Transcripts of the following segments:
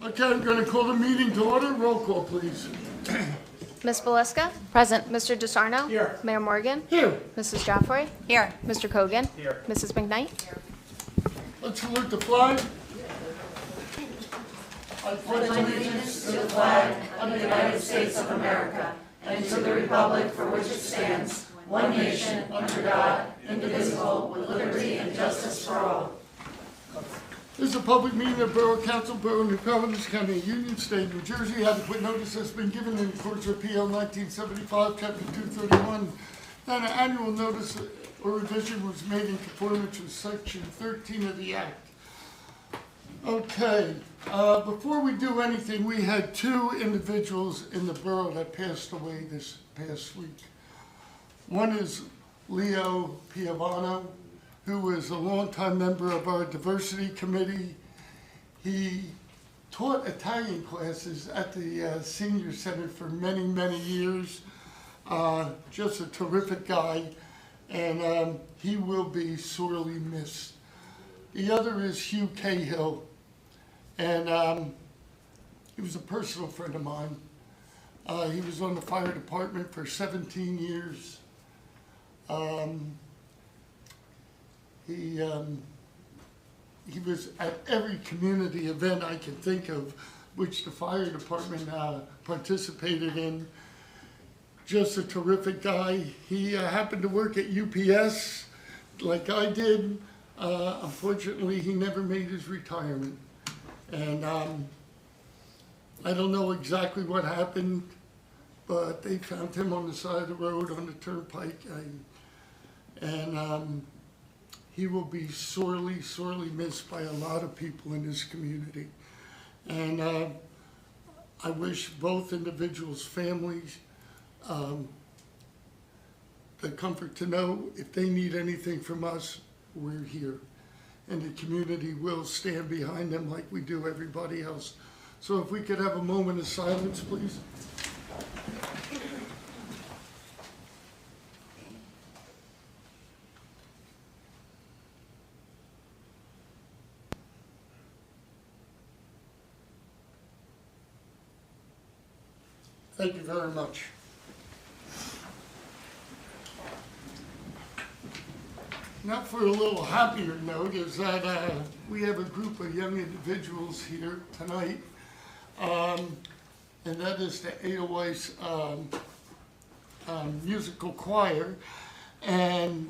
Okay, I'm going to call the meeting to order. Roll call, please. Ms. Valeska? Present. Mr. DeSarno? Here. Mayor Morgan? Here. Mrs. Joffrey? Here. Mr. Kogan? Here. Mrs. McKnight? Let's salute the flag. I pledge allegiance to the flag of the United States of America and to the republic for which it stands, one nation, under God, indivisible, with liberty and justice for all. This is a public meeting of Borough Council, Borough of New Providence, County of Union, State of New Jersey. Adequate notice has been given in accordance with PL 1975, Chapter 231. And an annual notice or revision was made in conformance with Section 13 of the Act. Okay, before we do anything, we had two individuals in the borough that passed away this past week. One is Leo Piovano, who was a longtime member of our diversity committee. He taught Italian classes at the senior center for many, many years. Just a terrific guy, and he will be sorely missed. The other is Hugh Cahill, and he was a personal friend of mine. He was on the fire department for 17 years. He was at every community event I can think of, which the fire department participated in. Just a terrific guy. He happened to work at UPS like I did. Unfortunately, he never made his retirement. And I don't know exactly what happened, but they found him on the side of the road on the turnpike. And he will be sorely, sorely missed by a lot of people in this community. And I wish both individuals' families the comfort to know if they need anything from us, we're here. And the community will stand behind them like we do everybody else. So if we could have a moment of silence, please. Thank you very much. Now for a little happier note is that we have a group of young individuals here tonight, and that is the Edelweiss musical choir, and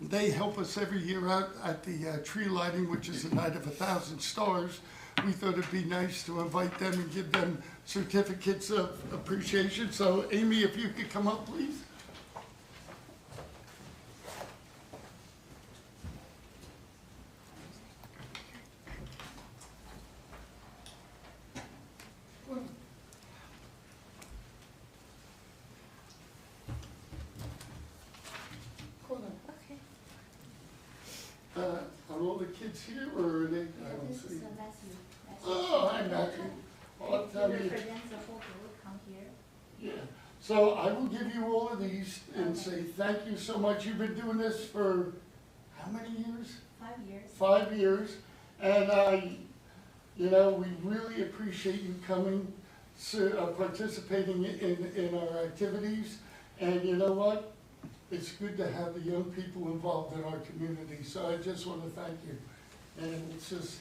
they help us every year out at the tree lighting, which is the Night of 1,000 Stars. We thought it'd be nice to invite them and give them certificates of appreciation. So Amy, if you could come up, please. Are all the kids here, or are they? I don't This see. is Matthew. Oh, hi, Matthew. I'll tell you. Represents the whole group, come here. Yeah. So I will give you all of these and say thank you so much. You've been doing this for how many years? 5 years. 5 years. And you know, we really appreciate you coming, participating in our activities. And you know what? It's good to have the young people involved in our community. So I just want to thank you. And let's just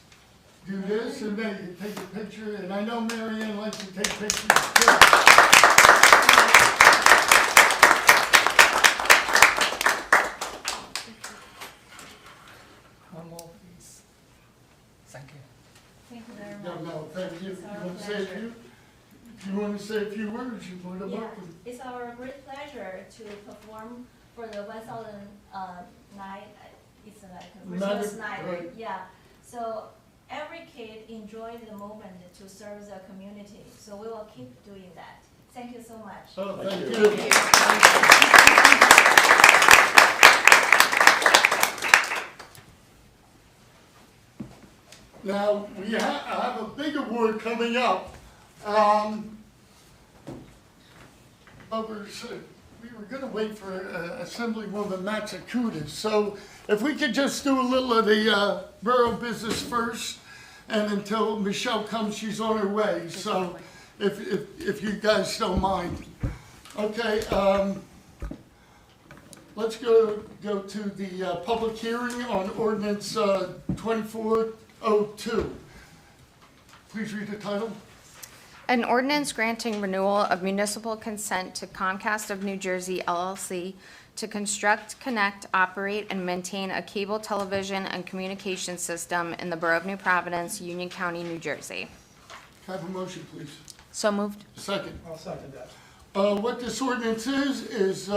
do this, and then you take a picture. And I know Mary Ann likes to take pictures too. One more, please. Thank you. Thank you very No, much. no, thank you. It's You our want to say a pleasure. few? If you want to say a few words, you're more than Yeah, welcome. it's our great pleasure to perform for the 1,000 night. It's like a Christmas night. Right. Yeah. So every kid enjoys the moment to serve the community. So we will keep doing that. Thank you so much. Oh, thank you. Now, we have a big award coming up. But we were going to wait for Assemblywoman Matsukutis. So if we could just do a little of the borough business first, and until Michelle comes, she's on her way, so if you guys don't mind. Okay, let's go to the public hearing on ordinance 2402. Please read the title. An ordinance granting renewal of municipal consent to Comcast of New Jersey LLC to construct, connect, operate, and maintain a cable television and communication system in the Borough of New Providence, Union County, New Jersey. Can I have a motion, please? So moved. Second. I'll second that. What this ordinance is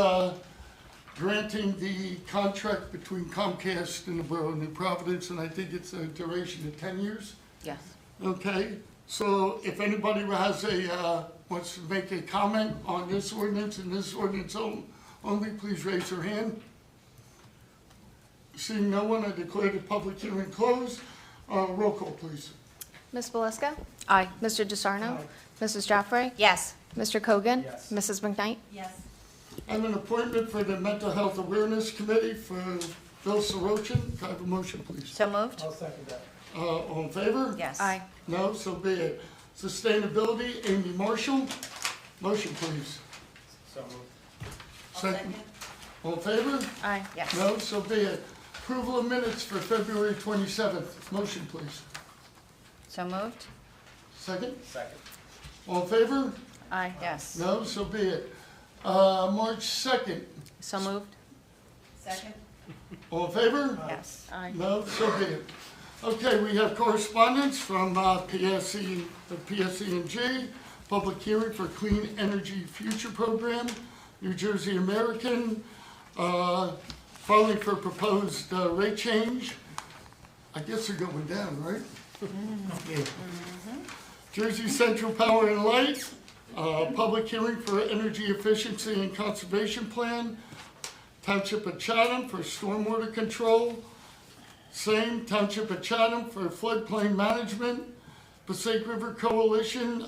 granting the contract between Comcast and the Borough of New Providence, and I think it's a duration of 10 years. Yes. Okay, so if anybody has wants to make a comment on this ordinance and this ordinance only, please raise your hand. Seeing no one, I declare the public hearing closed. Roll call, please. Ms. Belisca? Aye. Mr. DeSarno? Aye. Mrs. Joffrey? Yes. Mr. Cogan? Yes. Mrs. McKnight? Yes. I'm an appointment for the Mental Health Awareness Committee for Bill Sorochin. Can I have a motion, please? So moved? I'll second that. All in favor? Yes. Aye. No, so be it. Sustainability, Amy Marshall. Motion, please. So moved. Second. All in favor? Aye. Yes. No, so be it. Approval of minutes for February 27th. Motion, please. So moved? Second. Second. All in favor? Aye. Yes. No, so be it. March 2nd. So moved? Second. All in favor? Yes. Aye. No, so be it. Okay, we have correspondence from PSE&G, public hearing for Clean Energy Future Program, New Jersey American, filing for proposed rate change. I guess they're going down, right? Yeah. Jersey Central Power and Light, public hearing for energy efficiency and conservation plan, Township of Chatham for stormwater control, same Township of Chatham for floodplain management, Passaic River Coalition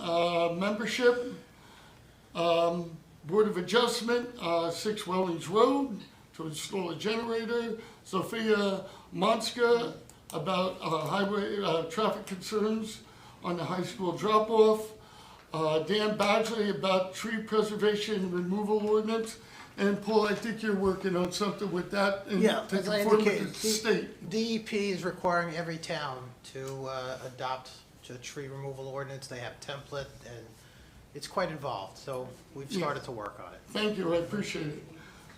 membership, Board of Adjustment, 6 Wellings Road to install a generator, Sophia Monska about highway traffic concerns on the high school drop-off, Dan Badgley about tree preservation removal ordinance, and Paul, I think you're working on something with that and Yeah, to as I conform with indicated, the state. DEP is requiring every town to adopt the tree removal ordinance. They have template, and it's quite involved, so we've started to work on it. Thank you, I appreciate it.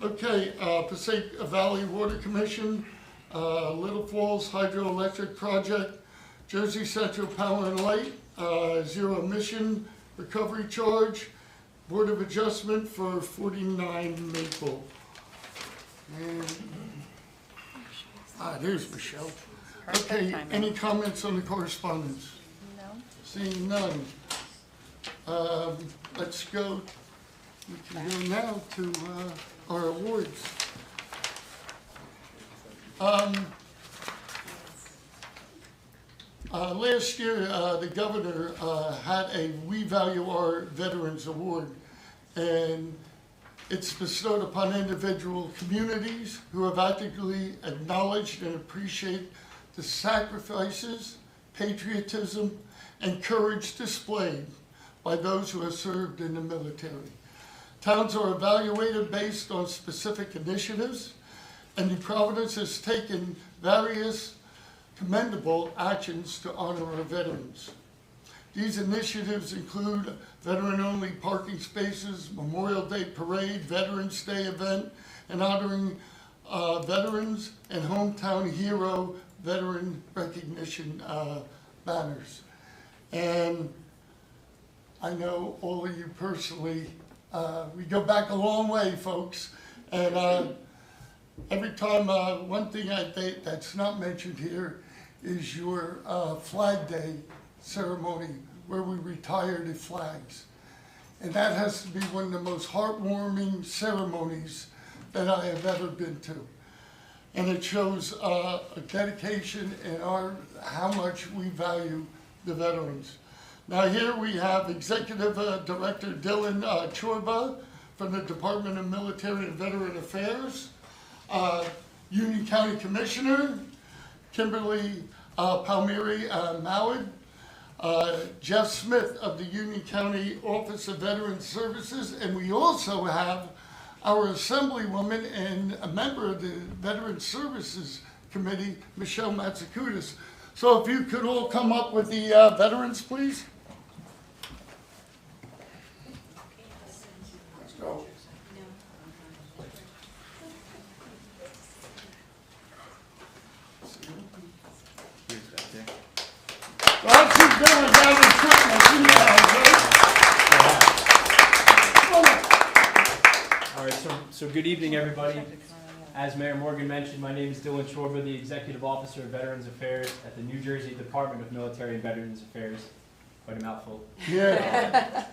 Okay, Passaic Valley Water Commission, Little Falls Hydroelectric Project, Jersey Central Power and Light, zero emission recovery charge, Board of Adjustment for 49 Maple. And, there's Michelle. Perfect Okay, timing. any comments on the correspondence? No. Seeing none. Let's go, we can go now to our awards. Last year, the governor had a We Value Our Veterans Award, and it's bestowed upon individual communities who have actively acknowledged and appreciate the sacrifices, patriotism, and courage displayed by those who have served in the military. Towns are evaluated based on specific initiatives, and New Providence has taken various commendable actions to honor our veterans. These initiatives include veteran-only parking spaces, Memorial Day Parade, Veterans Day event, and honoring veterans and hometown hero veteran recognition banners. And I know all of you personally, we go back a long way, folks, and every time, one thing that's not mentioned here is your Flag Day ceremony where we retire the flags. And that has to be one of the most heartwarming ceremonies that I have ever been to. And it shows a dedication and how much we value the veterans. Now here we have Executive Director Dylan Chorba from the Department of Military and Veteran Affairs, Union County Commissioner Kimberly Palmieri Mallard, Jeff Smith of the Union County Office of Veteran Services, and we also have our Assemblywoman and a member of the Veteran Services Committee, Michelle Matsukutis. So if you could all come up with the veterans, please. Let's go. Well, she's doing it down in Christmas, you know, All right, so good evening, everybody. As Mayor Morgan mentioned, my name is Dylan Chorba, the Executive Officer of Veterans Affairs at the New Jersey Department of Military and Veterans Affairs. Quite a mouthful. Yeah.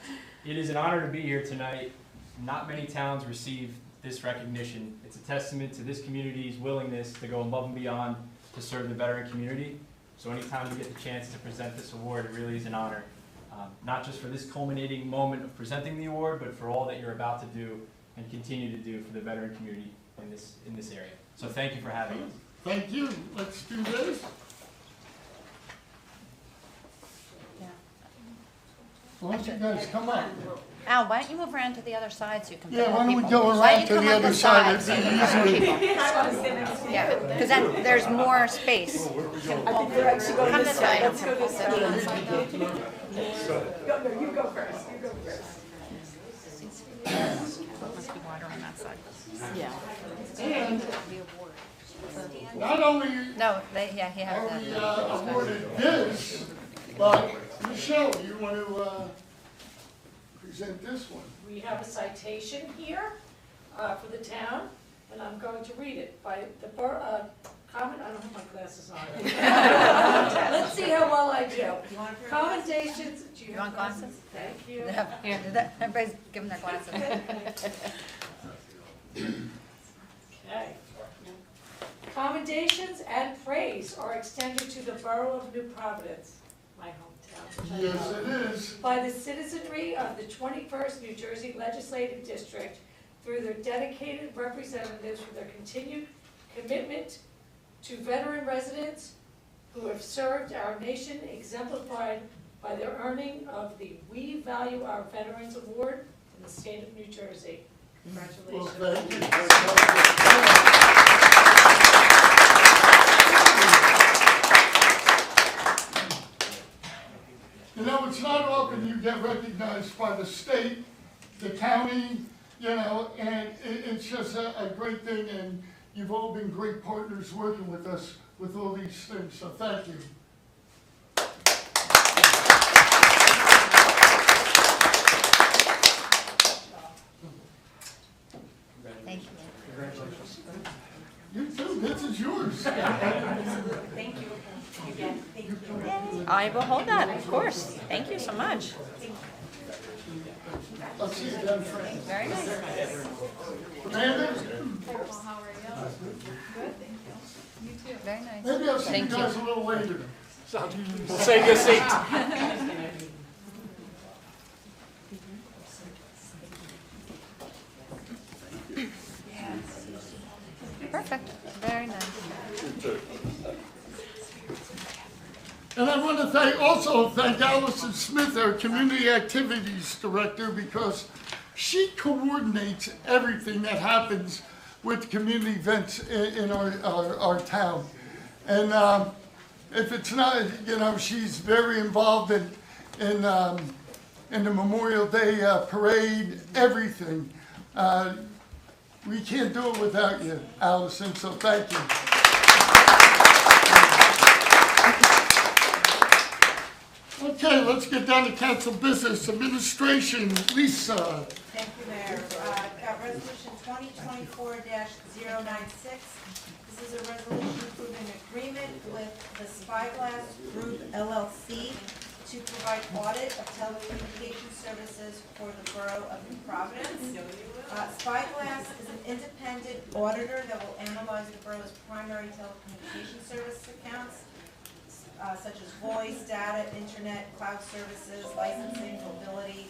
It is an honor to be here tonight. Not many towns receive this recognition. It's a testament to this community's willingness to go above and beyond to serve the veteran community. So anytime we get the chance to present this award, it really is an honor. Not just for this culminating moment of presenting the award, but for all that you're about to do and continue to do for the veteran community in this area. So thank you for having us. Thank you. Let's do this. Why don't you guys come up? Al, why don't you move around to the other side so you can. Yeah, why don't we people. go Why around don't to you the come up other side? It'd so you be can have easier. people. Yeah, because then there's more space. Come this way. Let's go this way. No, you go first. You go first. Must be wider on that side. And not only No, he are has we that. awarded this, but Michelle, you want to present this one? We have a citation here for the town, and I'm going to read it by the comment, I don't have my glasses on. Let's see how well I do. Commendations. You want glasses? Thank you. Here, everybody's giving their glasses. Okay. Commendations and praise are extended to the Borough of New Providence, my hometown. which I Yes, love, it is. by the citizenry of the 21st New Jersey Legislative District through their dedicated representatives for their continued commitment to veteran residents who have served our nation, exemplified by their earning of the We Value Our Veterans Award in the state of New Jersey. Well, Congratulations. thank you. You know, it's not often you get recognized by the state, the county, you know, and it's just a great thing, and you've all been great partners working with us with all these things, so thank you. Thank you. You too, this is yours. Thank you. Again, thank you. I will hold that, of course. Thank you so much. Let's see you then, Frank. Very nice. Amanda, Very nice. maybe I'll see you Thank you. guys a little later. We'll save you a seat. Perfect. Very nice. And I want to also thank Allison Smith, our Community Activities Director, because she coordinates everything that happens with community events in our town. And if it's not, you know, she's very involved in the Memorial Day parade, everything. We can't do it without you, Allison, so thank you. Okay, let's get down to council business. Administration, Lisa. Thank you, Mayor. Got resolution 2024-096. This is a resolution approving agreement with the Spyglass Group LLC to provide audit of telecommunication services for the Borough of New Providence. Spyglass is an independent auditor that will analyze the borough's primary telecommunication service accounts, such as voice, data, internet, cloud services, licensing, mobility.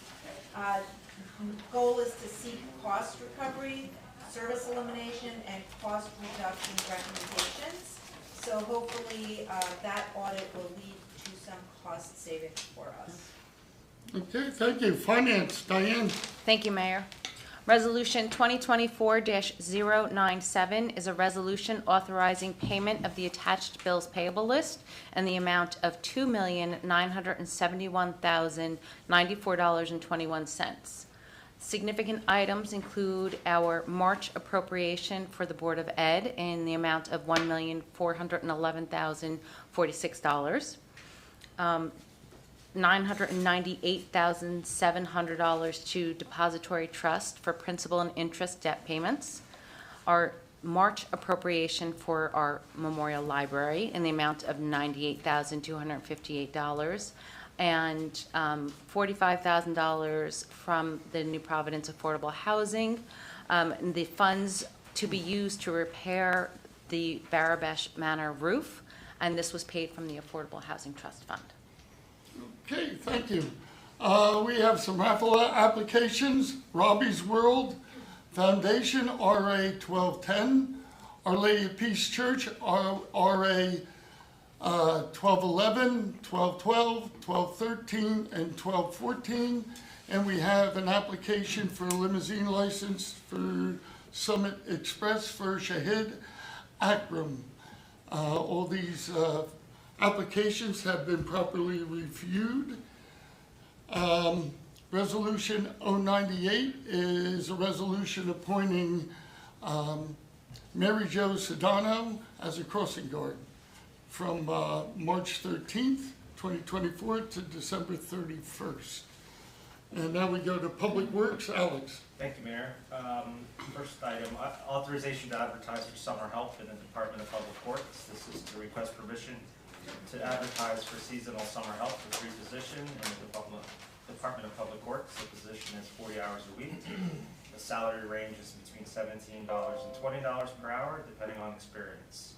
Goal is to seek cost recovery, service elimination, and cost reduction recommendations. So hopefully, that audit will lead to some cost savings for us. Okay, thank you. Finance, Diane. Thank you, Mayor. Resolution 2024-097 is a resolution authorizing payment of the attached bills payable list in the amount of $2,971,094.21. Significant items include our March appropriation for the Board of Ed in the amount of $1,411,046. $998,700 to depository trust for principal and interest debt payments. Our March appropriation for our Memorial Library in the amount of $98,258, and $45,000 from the New Providence Affordable Housing. The funds to be used to repair the Barabesh Manor roof, and this was paid from the Affordable Housing Trust Fund. Okay, thank you. We have some raffle applications. Robbie's World Foundation, RA 1210. Our Lady of Peace Church, RA 1211, 1212, 1213, and 1214. And we have an application for a limousine license for Summit Express for Shahid Akram. All these applications have been properly reviewed. Resolution 098 is a resolution appointing Mary Jo Sedano as a crossing guard from March 13th, 2024 to December 31st. And now we go to Public Works. Alex. Thank you, Mayor. First item, authorization to advertise for summer help in the Department of Public Works. This is to request permission to advertise for seasonal summer help for 3 positions in the Department of Public Works. The position is 40 hours a week. The salary range is between $17 and $20 per hour, depending on experience.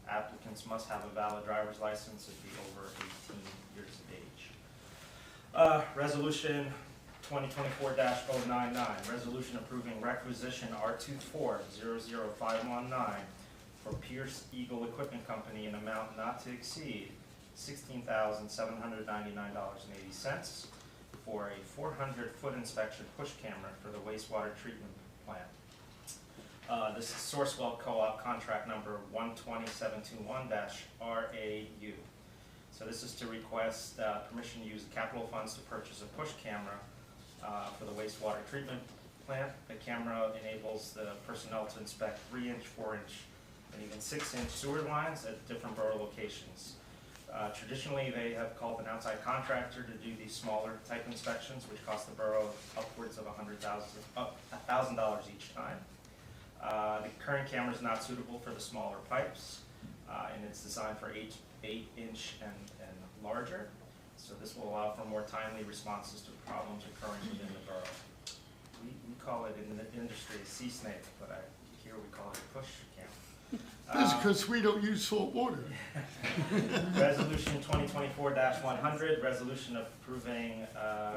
Applicants must have a valid driver's license and be over 18 years of age. Resolution 2024-099, resolution approving requisition R2400519 for Pierce Eagle Equipment Company in amount not to exceed $16,799.80 for a 400-foot inspection push camera for the wastewater treatment plant. This is Sourcewell Co-op contract number 120721-RAU. So this is to request permission to use capital funds to purchase a push camera for the wastewater treatment plant. The camera enables the personnel to inspect 3-inch, 4-inch, and even 6-inch sewer lines at different borough locations. Traditionally, they have called an outside contractor to do these smaller type inspections, which cost the borough upwards of $1,000 each time. The current camera is not suitable for the smaller pipes, and it's designed for 8-inch and larger. So this will allow for more timely responses to problems occurring within the borough. We call it in the industry a sea snake, but here we call it a push camera. This is because we don't use salt water. Resolution 2024-100, resolution approving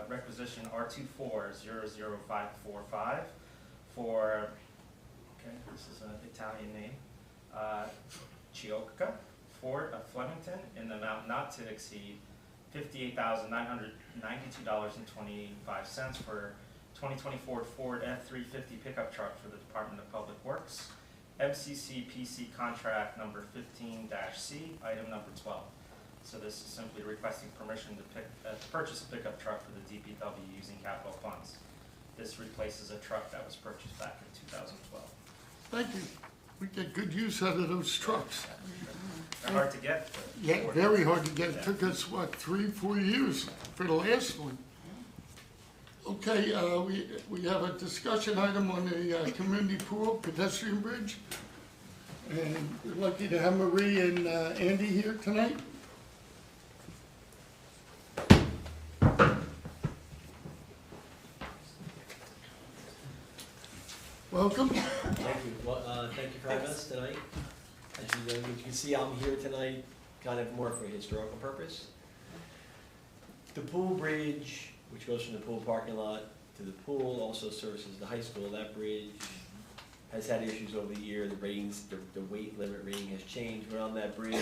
requisition R2400545 for, okay, this is an Italian name, Chiocca Ford of Flemington in the amount not to exceed $58,992.25 for 2024 Ford F-350 pickup truck for the Department of Public Works. MCC PC contract number 15-C, item number 12. So this is simply requesting permission to purchase a pickup truck for the DPW using capital funds. This replaces a truck that was purchased back in 2012. Thank you. We get good use out of those trucks. They're hard to get. Yeah, very hard to get. It took us, what, 3-4 years for the last one. Okay, we have a discussion item on the community pool pedestrian bridge. And we're lucky to have Marie and Andy here tonight. Welcome. Thank you. Well, thank you for having us tonight. As you can see, I'm here tonight kind of more for a historical purpose. The pool bridge, which goes from the pool parking lot to the pool, also services the high school. That bridge has had issues over the year. The ratings, the weight limit rating has changed. But on that bridge,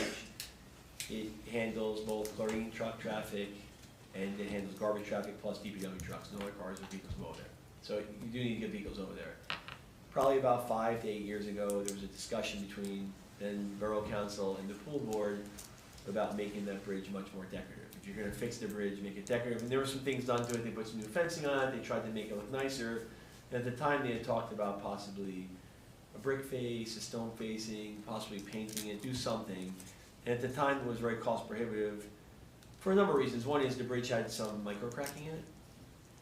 it handles both chlorine truck traffic and it handles garbage traffic plus DPW trucks. No other cars or vehicles go over there. So you do need to get vehicles over there. Probably about 5 to 8 years ago, there was a discussion between then Borough Council and the pool board about making that bridge much more decorative. If you're gonna fix the bridge, make it decorative. And there were some things done to it. They put some new fencing on it. They tried to make it look nicer. And at the time, they had talked about possibly a brick face, a stone facing, possibly painting it, do something. And at the time, it was very cost prohibitive for a number of reasons. One is the bridge had some micro cracking in it.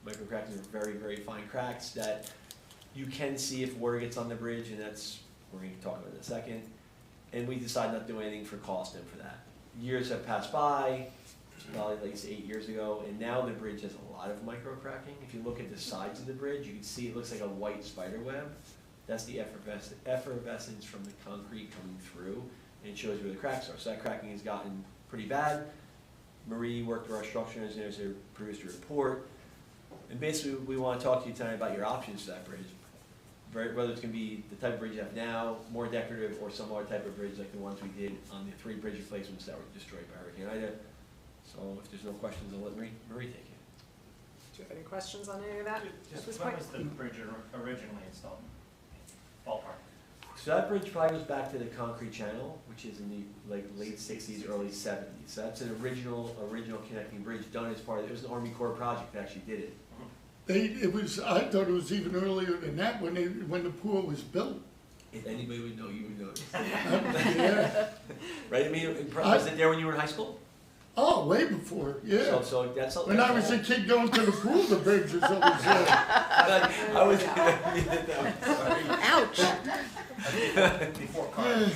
Micro cracking are very, very fine cracks that you can see if water gets on the bridge, and that's, we're going to talk about in a second. And we decided not to do anything for cost and for that. Years have passed by, probably at least 8 years ago, and now the bridge has a lot of micro cracking. If you look at the sides of the bridge, you can see it looks like a white spider web. That's the effervescence from the concrete coming through, and it shows where the cracks are. So that cracking has gotten pretty bad. Marie worked with our structural engineers to produce a report. And basically, we want to talk to you tonight about your options for that bridge. Whether it's going to be the type of bridge you have now, more decorative, or some other type of bridge like the ones we did on the 3 bridge replacements that were destroyed by Hurricane Ida. So if there's no questions, I'll let Marie take it. Do you have any questions on any of that? Just when was the bridge originally installed? Ballpark. So that bridge probably goes back to the concrete channel, which is in the late 60s, early 70s. So that's an original connecting bridge done as part of, it was an Army Corps project that actually did it. I thought it was even earlier than that when the pool was built. If anybody would know, you would know this. Yeah. Right? I mean, was it there when you were in high school? Oh, way before, yeah. So that's When I was a kid going to the pool, the bridge was always there. I was. Sorry. Ouch. Before cars.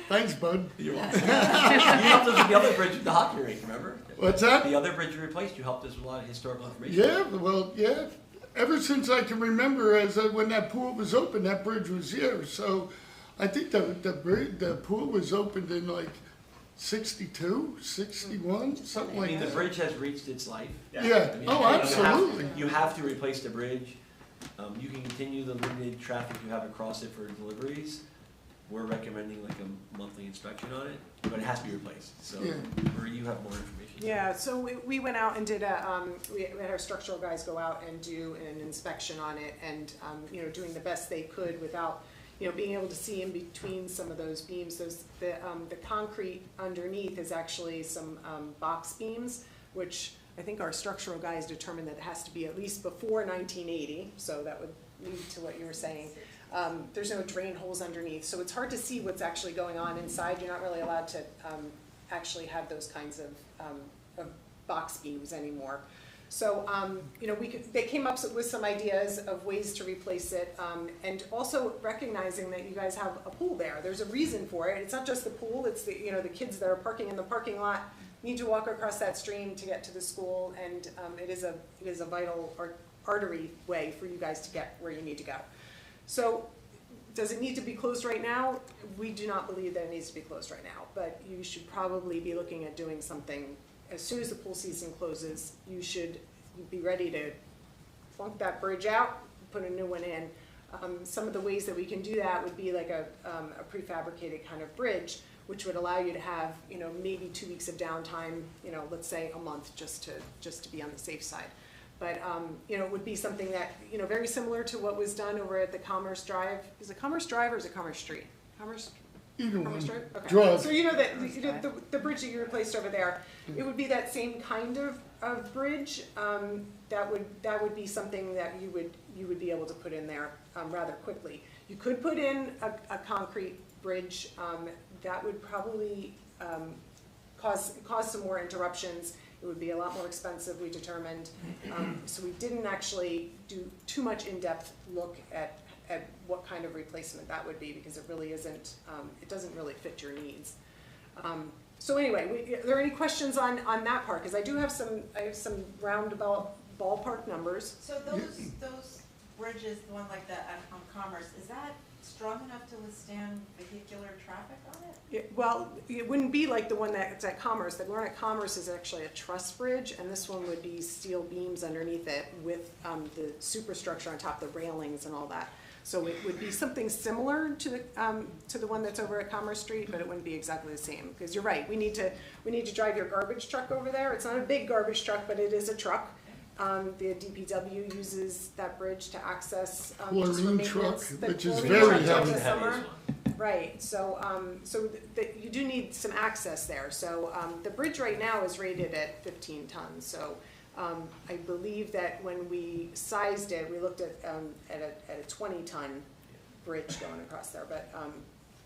Thanks, bud. You're welcome. You helped us with the other bridge with the hockey rink, remember? What's that? The other bridge you replaced, you helped us with a lot of historical information. Yeah, well, yeah. Ever since I can remember, when that pool was open, that bridge was here. So I think the pool was opened in like 62, 61, something like that. I mean, the bridge has reached its life. Yeah. I mean, Oh, absolutely. You have to replace the bridge. You can continue the limited traffic you have across it for deliveries. We're recommending like a monthly inspection on it, but it has to be replaced. So, Yeah. Marie, you have more information. Yeah, so we went out and did we had our structural guys go out and do an inspection on it, and doing the best they could without being able to see in between some of those beams. The concrete underneath is actually some box beams, which I think our structural guys determined that it has to be at least before 1980. So that would lead to what you were saying. There's no drain holes underneath, so it's hard to see what's actually going on inside. You're not really allowed to actually have those kinds of box beams anymore. So, they came up with some ideas of ways to replace it, and also recognizing that you guys have a pool there. There's a reason for it. It's not just the pool, it's the kids that are parking in the parking lot need to walk across that stream to get to the school, and it is a vital artery way for you guys to get where you need to go. So, does it need to be closed right now? We do not believe that it needs to be closed right now, but you should probably be looking at doing something. As soon as the pool season closes, you should be ready to flunk that bridge out, put a new one in. Some of the ways that we can do that would be like a prefabricated kind of bridge, which would allow you to have, maybe 2 weeks of downtime, let's say a month, just to be on the safe side. But, it would be something that, very similar to what was done over at the Commerce Drive. Is it Commerce Drive or is it Commerce Street? Either Commerce one. Drive? Okay. Drive. So that the bridge that you replaced over there, it would be that same kind of bridge. That would be something that you would be able to put in there rather quickly. You could put in a concrete bridge. That would probably cause some more interruptions. It would be a lot more expensive, we determined. So we didn't actually do too much in-depth look at what kind of replacement that would be, because it really isn't, it doesn't really fit your needs. So anyway, are there any questions on that part? Because I have some roundabout ballpark numbers. So those bridges, the one like that on Commerce, is that strong enough to withstand vehicular traffic on it? Well, it wouldn't be like the one that's at Commerce. The one at Commerce is actually a truss bridge, and this one would be steel beams underneath it with the superstructure on top, the railings and all that. So it would be something similar to the one that's over at Commerce Street, but it wouldn't be exactly the same. Because you're right, we need to drive your garbage truck over there. It's not a big garbage truck, but it is a truck. The DPW uses that bridge to access just for Chlorine truck, maintenance. The which is chlorine very truck during heavy. the summer. Right, so, you do need some access there. So, the bridge right now is rated at 15 tons. So, I believe that when we sized it, we looked at a 20-ton bridge going across there, but,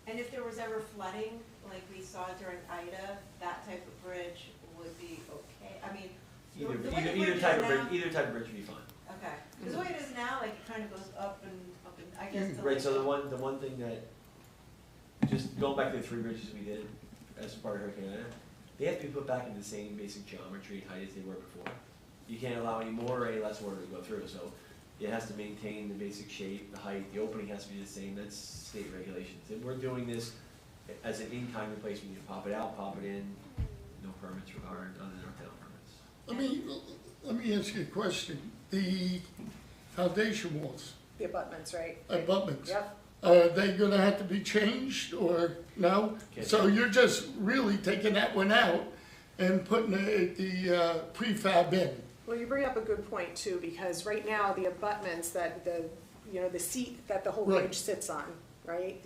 And if there was ever flooding, like we saw during Ida, that type of bridge would be okay? I mean, the way the bridge is now- Either type of bridge would be fine. Okay, because the way it is now, like, it kind of goes up and, I guess. to Right, like- so the one thing that, just going back to the 3 bridges we did as part of Hurricane Ida, they have to be put back in the same basic geometry and height as they were before. You can't allow any more or any less water to go through, so it has to maintain the basic shape, the height, the opening has to be the same, that's state regulations. And we're doing this as an in-kind replacement, you pop it out, pop it in, no permits required, other than our town permits. Let me ask you a question. The foundation walls, the abutments, right? abutments, Yep. are they gonna have to be changed or no? Can't So change. you're just really taking that one out and putting the prefab in? Well, you bring up a good point too, because right now, the abutments that the seat that the whole Right. bridge sits on, right?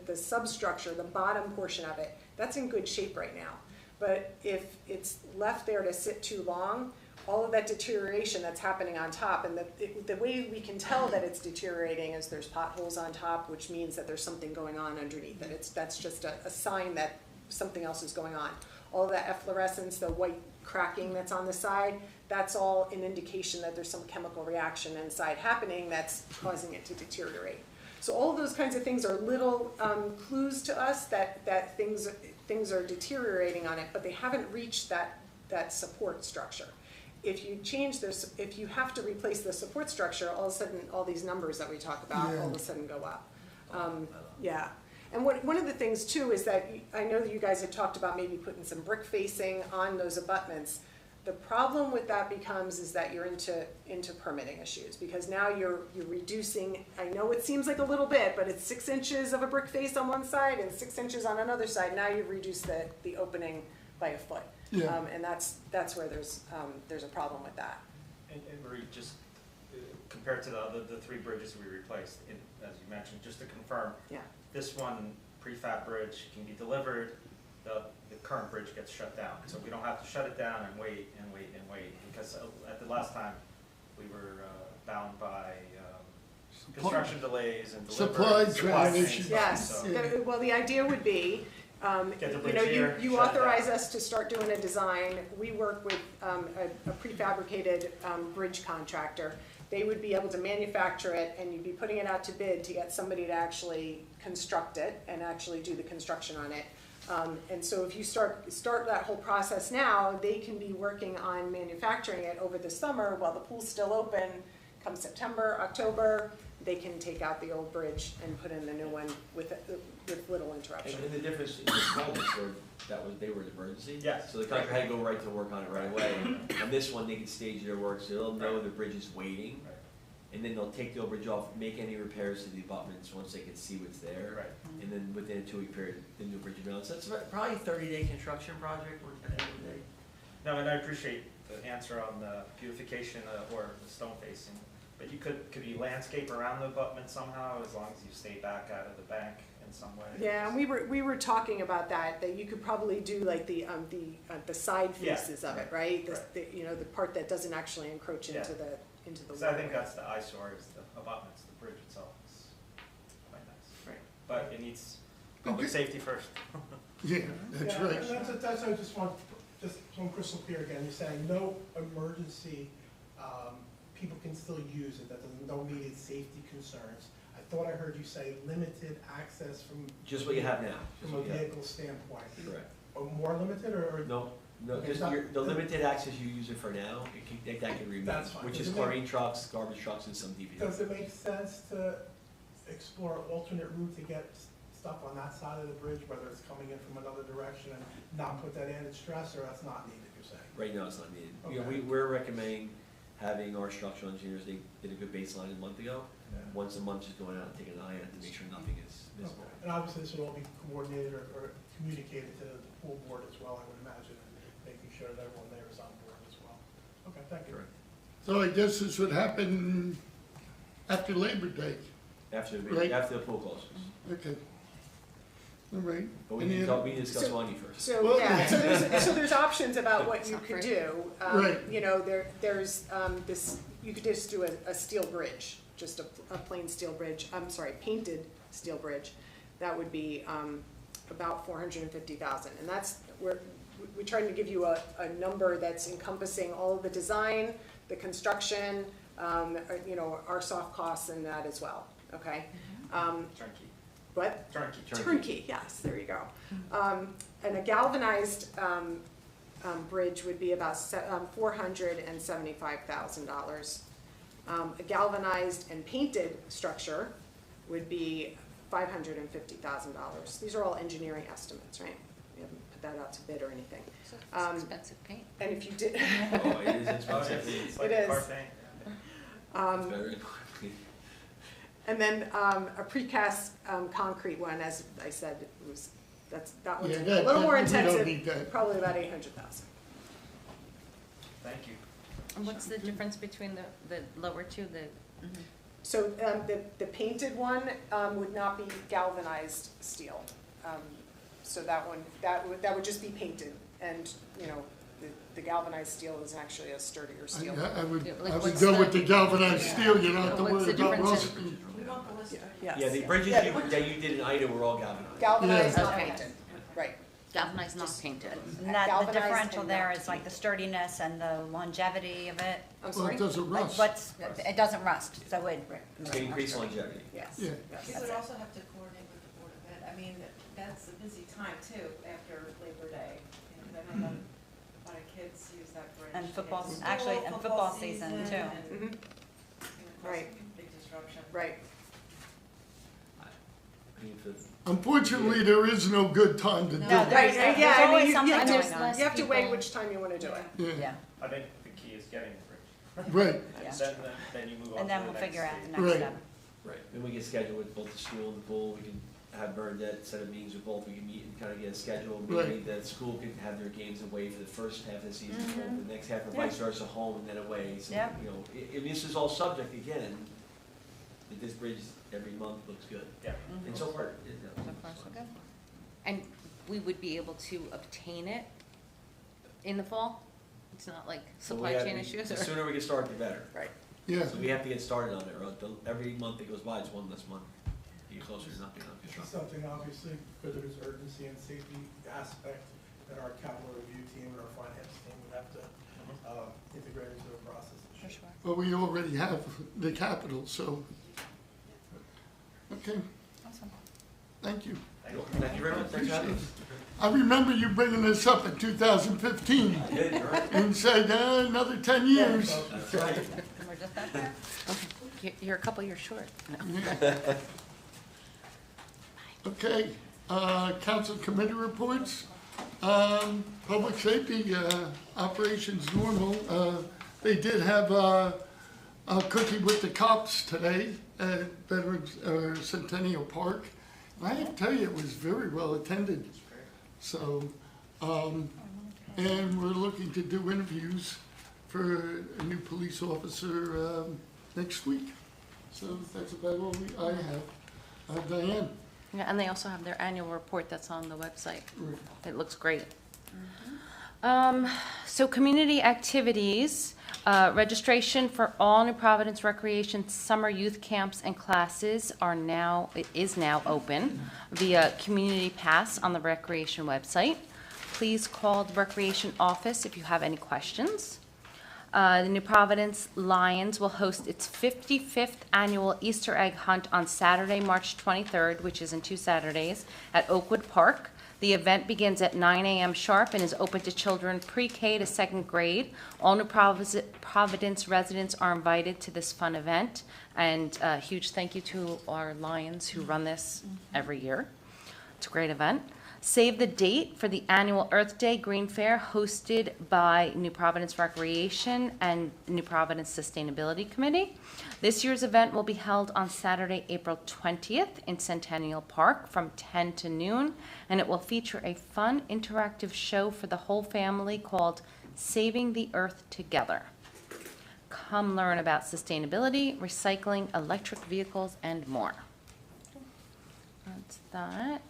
The substructure, the bottom portion of it, that's in good shape right now. But if it's left there to sit too long, all of that deterioration that's happening on top, and the way we can tell that it's deteriorating is there's potholes on top, which means that there's something going on underneath it. That's just a sign that something else is going on. All of that efflorescence, the white cracking that's on the side, that's all an indication that there's some chemical reaction inside happening that's causing it to deteriorate. So all of those kinds of things are little clues to us that things are deteriorating on it, but they haven't reached that support structure. If you change this, if you have to replace the support structure, all of a sudden, all these numbers that we talk about, all of a sudden go up. Yeah. And one of the things too is that, I know that you guys had talked about maybe putting some brick facing on those abutments. The problem with that becomes is that you're into permitting issues, because now you're reducing, I know it seems like a little bit, but it's 6 inches of a brick face on one side and 6 inches on another side. Now you've reduced the opening by a foot. Yeah. And that's where there's a problem with that. And Marie, just compared to the 3 bridges we replaced, as you mentioned, just to confirm, Yeah. this one prefab bridge can be delivered, the current bridge gets shut down. So we don't have to shut it down and wait and wait and wait, because at the last time, we were bound by construction delays and Supply delivery. chain issues. Yes, So- well, the idea would be, Get the you bridge know, here, you shut it authorize down. us to start doing a design. We work with a prefabricated bridge contractor. They would be able to manufacture it, and you'd be putting it out to bid to get somebody to actually construct it and actually do the construction on it. And so if you start that whole process now, they can be working on manufacturing it over the summer while the pool's still open. Come September, October, they can take out the old bridge and put in the new one with little interruption. And the difference in the projects were, they were an emergency. Yes. So the contractor had to go right to work on it right away. On this one, they can stage their work, so they'll know the bridge is waiting. Right. And then they'll take the old bridge off, make any repairs to the abutments once they can see what's there. Right. And then within a 2-week period, the new bridge will be on. So it's probably a 30-day construction project at the end of the day. No, and I appreciate the answer on the beautification or the stone facing, but you could you landscape around the abutment somehow, as long as you stay back out of the bank in some way? Yeah, and we were talking about that you could probably do like the side Yeah. faces of it, right? Right. The part that doesn't actually encroach Yeah. into the So I think water. that's the eyesore, is the abutments, the bridge itself is quite nice. Right. But it needs public safety first. Yeah, that's Yeah, right. and that's, I just want, just so I'm crystal clear again, you're saying no emergency, people can still use it, that doesn't, no immediate safety concerns. I thought I heard you say limited access from. Just what you have now. Just From a what you have. vehicle standpoint. Correct. Or more limited, or? No, Okay, just so- the limited access you use it for now, that can remain. That's fine. Which Does is it make- chlorine trucks, garbage trucks, and some DPW. Does it make sense to explore an alternate route to get stuff on that side of the bridge, whether it's coming in from another direction and not put that added stress, or that's not needed, you're saying? Right now, it's not needed. You know, Okay. we're recommending having our structural engineers, they did a good baseline a month ago. Yeah. Once a month, just going out and taking an eye on it to make sure nothing is visible. Okay. And obviously, this would all be coordinated or communicated to the pool board as well, I would imagine, and making sure that everyone there is on board as well. Okay, thank you. Correct. So I guess this would happen after Labor Day. After, Right. after the pool closes. Okay. All right. But we Any need to, other- we need to discuss money first. So, Well, yeah, so there's options about what you could do. Right. You know, there's, this, you could just do a steel bridge, just a plain steel bridge, I'm sorry, painted steel bridge. That would be, about 450,000, and that's, we're trying to give you a number that's encompassing all of the design, the construction, you know, our soft costs and that as well, okay? Turnkey. What? Turnkey. Turnkey, yes, there you go. And a galvanized bridge would be about $475,000. A galvanized and painted structure would be $550,000. These are all engineering estimates, right? We haven't put that out to bid or anything. It's expensive paint. And if you did. Oh, it is expensive. It's like It a is. car paint. It's very And then a precast concrete one, as I said, that one's Yeah, a that- little more we don't intensive, need that. probably about 800,000. Thank you. And what's the difference between the lower two, So the painted one would not be galvanized steel. So that one, that would just be painted, and, you know, the galvanized steel is actually a sturdier steel. I would what's go the- with the galvanized steel, you don't have to What's worry the about difference rusting. We want the list. Yes. Yeah, the bridges Yeah. that you did in Ida were all galvanized. Galvanized, Yeah. not Okay. painted, right. galvanized, not painted? And that, the Galvanized differential and there not is like the sturdiness and the longevity of it. I'm Well, sorry? it doesn't Like rust. what's, it doesn't rust, so it. It's gonna increase longevity. Yes. Yeah. Yes. We would also have to coordinate with the Board of Ed. I mean, that's a busy time too, after Labor Day. And I know a lot of kids use that bridge. And football, School, actually, and football season too. and Mhm. it can cause Right. Big disruption. Right. I mean, for, Unfortunately, there is no good time to do No, it. there's, Right, there's yeah, I mean, always you something have going to, on. you have to weigh which time you want to do it. Yeah, Yeah, I think the key is getting the bridge. right. yeah. Then you move on to the next. And then we'll figure out the Right. next step. right, then we can schedule with both the school and the pool, we can have Bernadette set up meetings with both, we can meet and kind of get a schedule. Maybe Right. the school can have their games away for the first half of the season, Mhm. the next half or Yeah. vice versa, home and then away. So, Yeah. you know, and this is all subject again, that this bridge every month looks good. Yeah. And so far, So far, so good. And we would be able to obtain it in the fall? It's not like supply chain issues The or? sooner we get started, the better. Right. Yeah, So we have to get started on it, or every month that goes by, it's one less month. You get closer to not being on This is construction. something, obviously, where there's urgency and safety aspect that our capital review team and our finance team would have to integrate into the process. For sure. but we already have the capital, so. Okay, Awesome. thank you. Thank you very much, thanks for having us. I remember you bringing this up in 2015 I did, you're right. and said, another 10 years. That's right. And we're just back there? You're a couple years short. Okay, council committee reports. Public safety, operations normal. They did have a cookie with the cops today at Veterans, Centennial Park. And I have to tell you, it was very well attended. So, and we're looking to do interviews for a new police officer, next week. So that's about all I have. Diane? Yeah, and they also have their annual report that's on the website. It looks great. So community activities, registration for all New Providence Recreation summer youth camps and classes is now open via Community Pass on the Recreation website. Please call the Recreation office if you have any questions. The New Providence Lions will host its 55th annual Easter egg hunt on Saturday, March 23rd, which is in 2 Saturdays, at Oakwood Park. The event begins at 9 a.m. sharp and is open to children pre-K to second grade. All New Providence residents are invited to this fun event. And a huge thank you to our Lions who run this every year. It's a great event. Save the date for the annual Earth Day Green Fair hosted by New Providence Recreation and New Providence Sustainability Committee. This year's event will be held on Saturday, April 20th in Centennial Park from 10 to noon, and it will feature a fun interactive show for the whole family called Saving the Earth Together. Come learn about sustainability, recycling, electric vehicles, and more. That's that.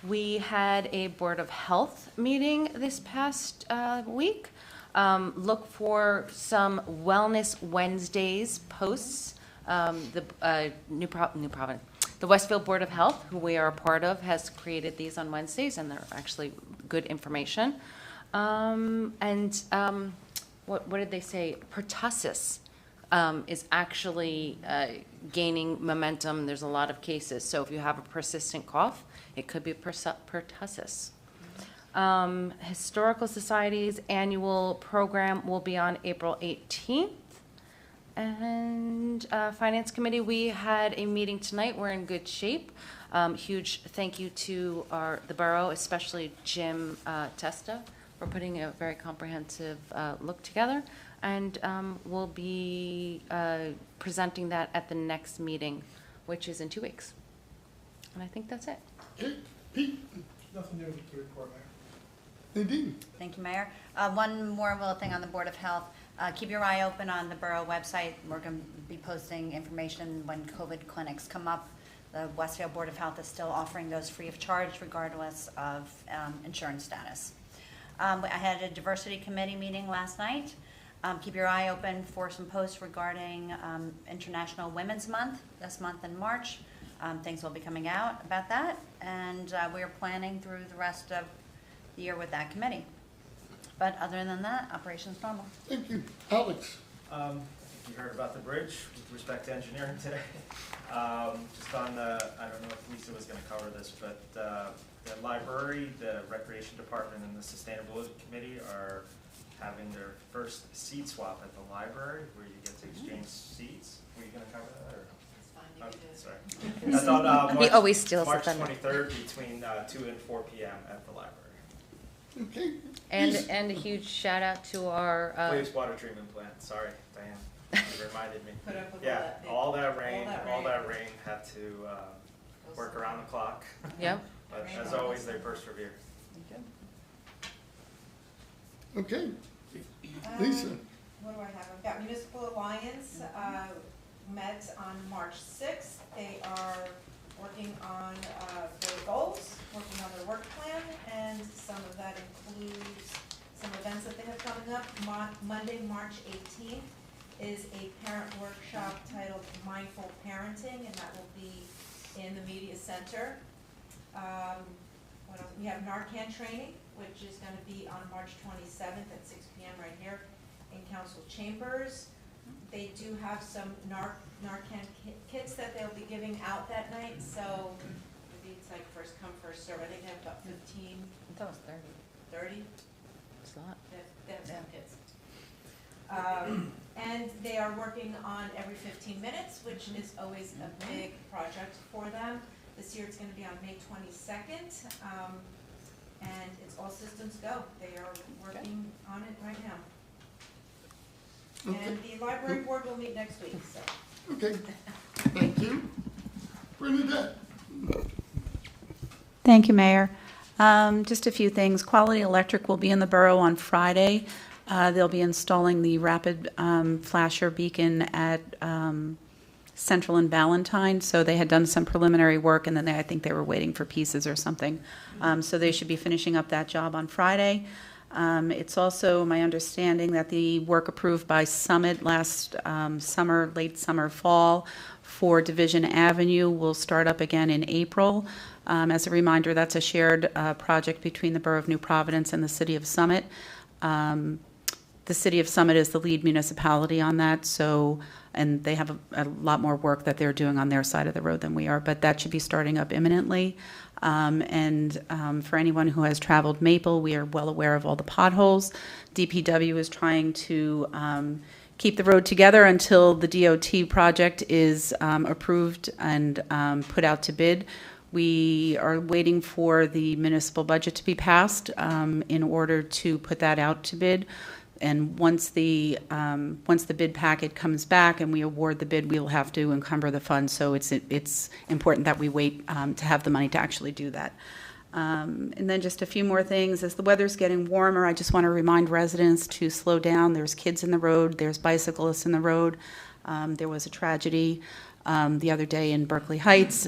We had a Board of Health meeting this past week. Look for some Wellness Wednesdays posts. The New Providence, the Westfield Board of Health, who we are a part of, has created these on Wednesdays, and they're actually good information. What did they say? Pertussis is actually gaining momentum. There's a lot of cases. So if you have a persistent cough, it could be pertussis. Historical Society's annual program will be on April 18th. And Finance Committee, we had a meeting tonight. We're in good shape. Huge thank you to the borough, especially Jim Testa, for putting a very comprehensive look together. And we'll be presenting that at the next meeting, which is in 2 weeks. And I think that's it. Okay, Pete? Nothing new to report, Mayor. Nadine? Thank you, Mayor. One more little thing on the Board of Health. Keep your eye open on the borough website. We're going to be posting information when COVID clinics come up. The Westfield Board of Health is still offering those free of charge regardless of insurance status. I had a diversity committee meeting last night. Keep your eye open for some posts regarding International Women's Month this month in March. Things will be coming out about that, and we are planning through the rest of the year with that committee. But other than that, operations normal. Thank you. Alex? I think you heard about the bridge with respect to engineering today. Just on the, I don't know if Lisa was going to cover this, but the library, the recreation department, and the sustainability committee are having their first seat swap at the library, where you get to exchange seats. Were you going to cover that, or? Sorry. That's on He always steals March the thunder. 23rd between 2 and 4 p.m. at the library. Okay. And a huge shout out to our Wastewater treatment plant. Sorry, Diane. You reminded me. Put up with Yeah, all that rain that rain. had to work around the clock. Yep. But as always, they persevere. Okay. Lisa? What do I have? I've got Municipal Alliance, met on March 6th. They are working on their goals, working on their work plan, and some of that includes some events that they have coming up. Monday, March 18th is a parent workshop titled Mindful Parenting, and that will be in the Media Center. What else? We have Narcan training, which is going to be on March 27th at 6 p.m. right here in Council Chambers. They do have some Narcan kits that they'll be giving out that night, so maybe it's like first come, first serve. I think they have about 15. I thought it was 30. 30? It's a lot. They have some kits. And they are working on every 15 minutes, which is always a big project for them. This year it's going to be on May 22nd, and it's all systems go. They are working on it right now. Okay. And the library board will meet next week, so. Okay. Thank you. Bernadette? Thank you, Mayor. Just a few things. Quality Electric will be in the borough on Friday. They'll be installing the rapid flasher beacon at Central and Valentine. So they had done some preliminary work, and then I think they were waiting for pieces or something. So they should be finishing up that job on Friday. It's also my understanding that the work approved by Summit last summer, late summer, fall, for Division Avenue will start up again in April. As a reminder, that's a shared project between the Borough of New Providence and the City of Summit. The City of Summit is the lead municipality on that, so, and they have a lot more work that they're doing on their side of the road than we are, but that should be starting up imminently. For anyone who has traveled Maple, we are well aware of all the potholes. DPW is trying to keep the road together until the DOT project is approved and put out to bid. We are waiting for the municipal budget to be passed in order to put that out to bid. And once the bid packet comes back and we award the bid, we will have to encumber the funds. So it's important that we wait to have the money to actually do that. And then just a few more things. As the weather's getting warmer, I just want to remind residents to slow down. There's kids in the road. There's bicyclists in the road. There was a tragedy the other day in Berkeley Heights.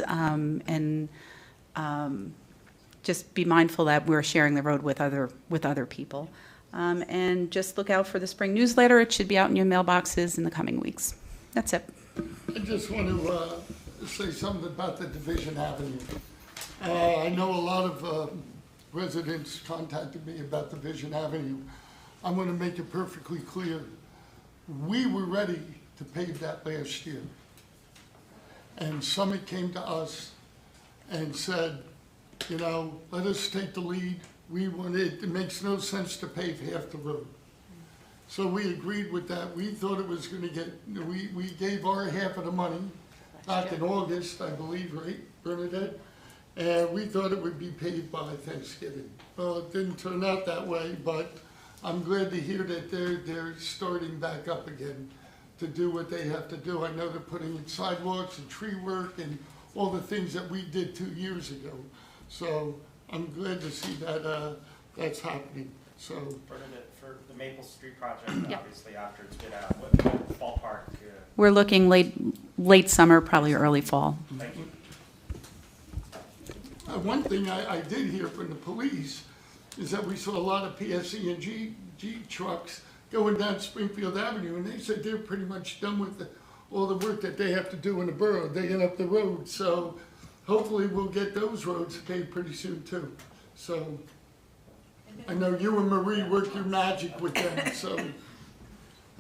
Just be mindful that we're sharing the road with other people. And just look out for the spring newsletter. It should be out in your mailboxes in the coming weeks. That's it. I just want to say something about the Division Avenue. I know a lot of residents contacted me about Division Avenue. I'm going to make it perfectly clear. We were ready to pave that last year. And Summit came to us and said, you know, let us take the lead. It makes no sense to pave half the road. So we agreed with that. We thought it was going to get, we gave our half of the money back in August, I believe, right, Bernadette? And we thought it would be paid by Thanksgiving. Well, it didn't turn out that way, but I'm glad to hear that they're starting back up again to do what they have to do. I know they're putting in sidewalks and tree work and all the things that we did 2 years ago. So I'm glad to see that that's happening. So Bernadette, for the Maple Street project, Yep. obviously after it's bid out, what ballpark? We're looking late summer, probably early fall. Thank you. One thing I did hear from the police is that we saw a lot of PSC and G trucks going down Springfield Avenue, and they said they're pretty much done with all the work that they have to do in the borough, digging up the road. So hopefully we'll get those roads paved pretty soon too. So I know you and Marie work your magic with them. So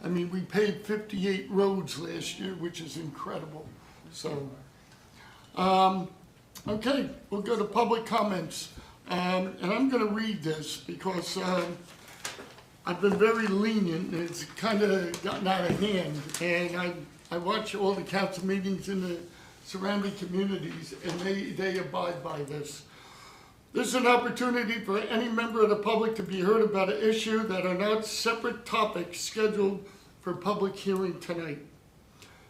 I mean, we paved 58 roads last year, which is incredible. So. Okay, we'll go to public comments. And I'm going to read this because I've been very lenient. It's kind of gotten out of hand. And I watch all the council meetings in the surrounding communities, and they abide by this. This is an opportunity for any member of the public to be heard about an issue that are not separate topics scheduled for public hearing tonight.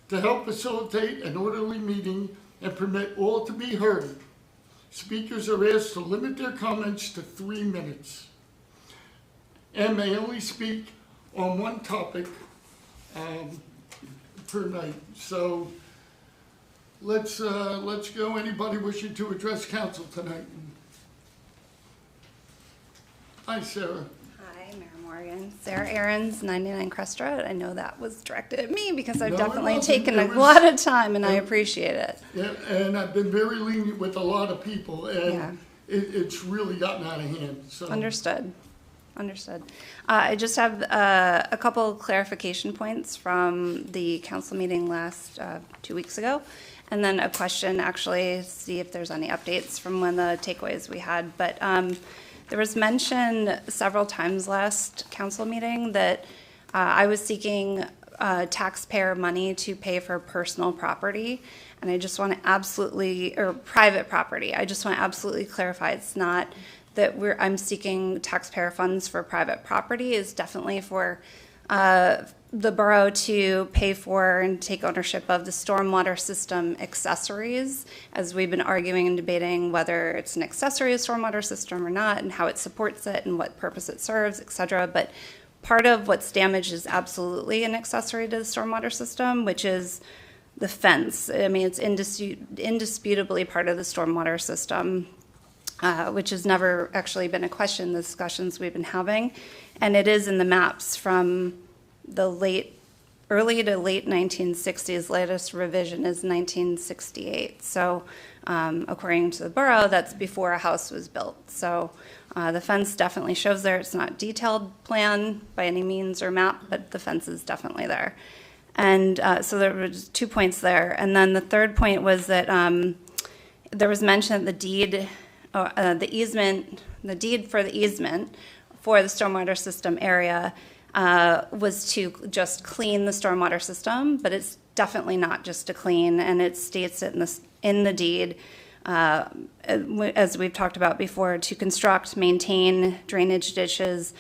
To help facilitate an orderly meeting and permit all to be heard, speakers are asked to limit their comments to 3 minutes and may only speak on one topic per night. So let's go. Anybody wishing to address council tonight? Hi, Sarah. Hi, Mayor Morgan. Sarah Aarons, 99 Crest Road. I know that was directed at me because I've No, it definitely wasn't. taken It a was- lot of time and I appreciate it. Yeah, and I've been very lenient with a lot of people, and Yeah. it's really gotten out of hand. So Understood. Understood. I just have a couple clarification points from the council meeting last 2 weeks ago, and then a question, actually, see if there's any updates from when the takeaways we had. But there was mention several times last council meeting that I was seeking taxpayer money to pay for personal property, and I just want to absolutely, or private property. I just want to absolutely clarify, it's not that I'm seeking taxpayer funds for private property. It's definitely for the borough to pay for and take ownership of the stormwater system accessories, as we've been arguing and debating whether it's an accessory to stormwater system or not, and how it supports it and what purpose it serves, et cetera. But part of what's damaged is absolutely an accessory to the stormwater system, which is the fence. I mean, it's indisputably part of the stormwater system, which has never actually been a question in the discussions we've been having. And it is in the maps from the early to late 1960s. Latest revision is 1968. So according to the borough, that's before a house was built. So the fence definitely shows there. It's not detailed plan by any means or map, but the fence is definitely there. And so there was 2 points there. And then the third point was that there was mention that the deed the easement, the deed for the easement for the stormwater system area was to just clean the stormwater system, but it's definitely not just to clean, and it states it in the deed, as we've talked about before, to construct, maintain drainage ditches.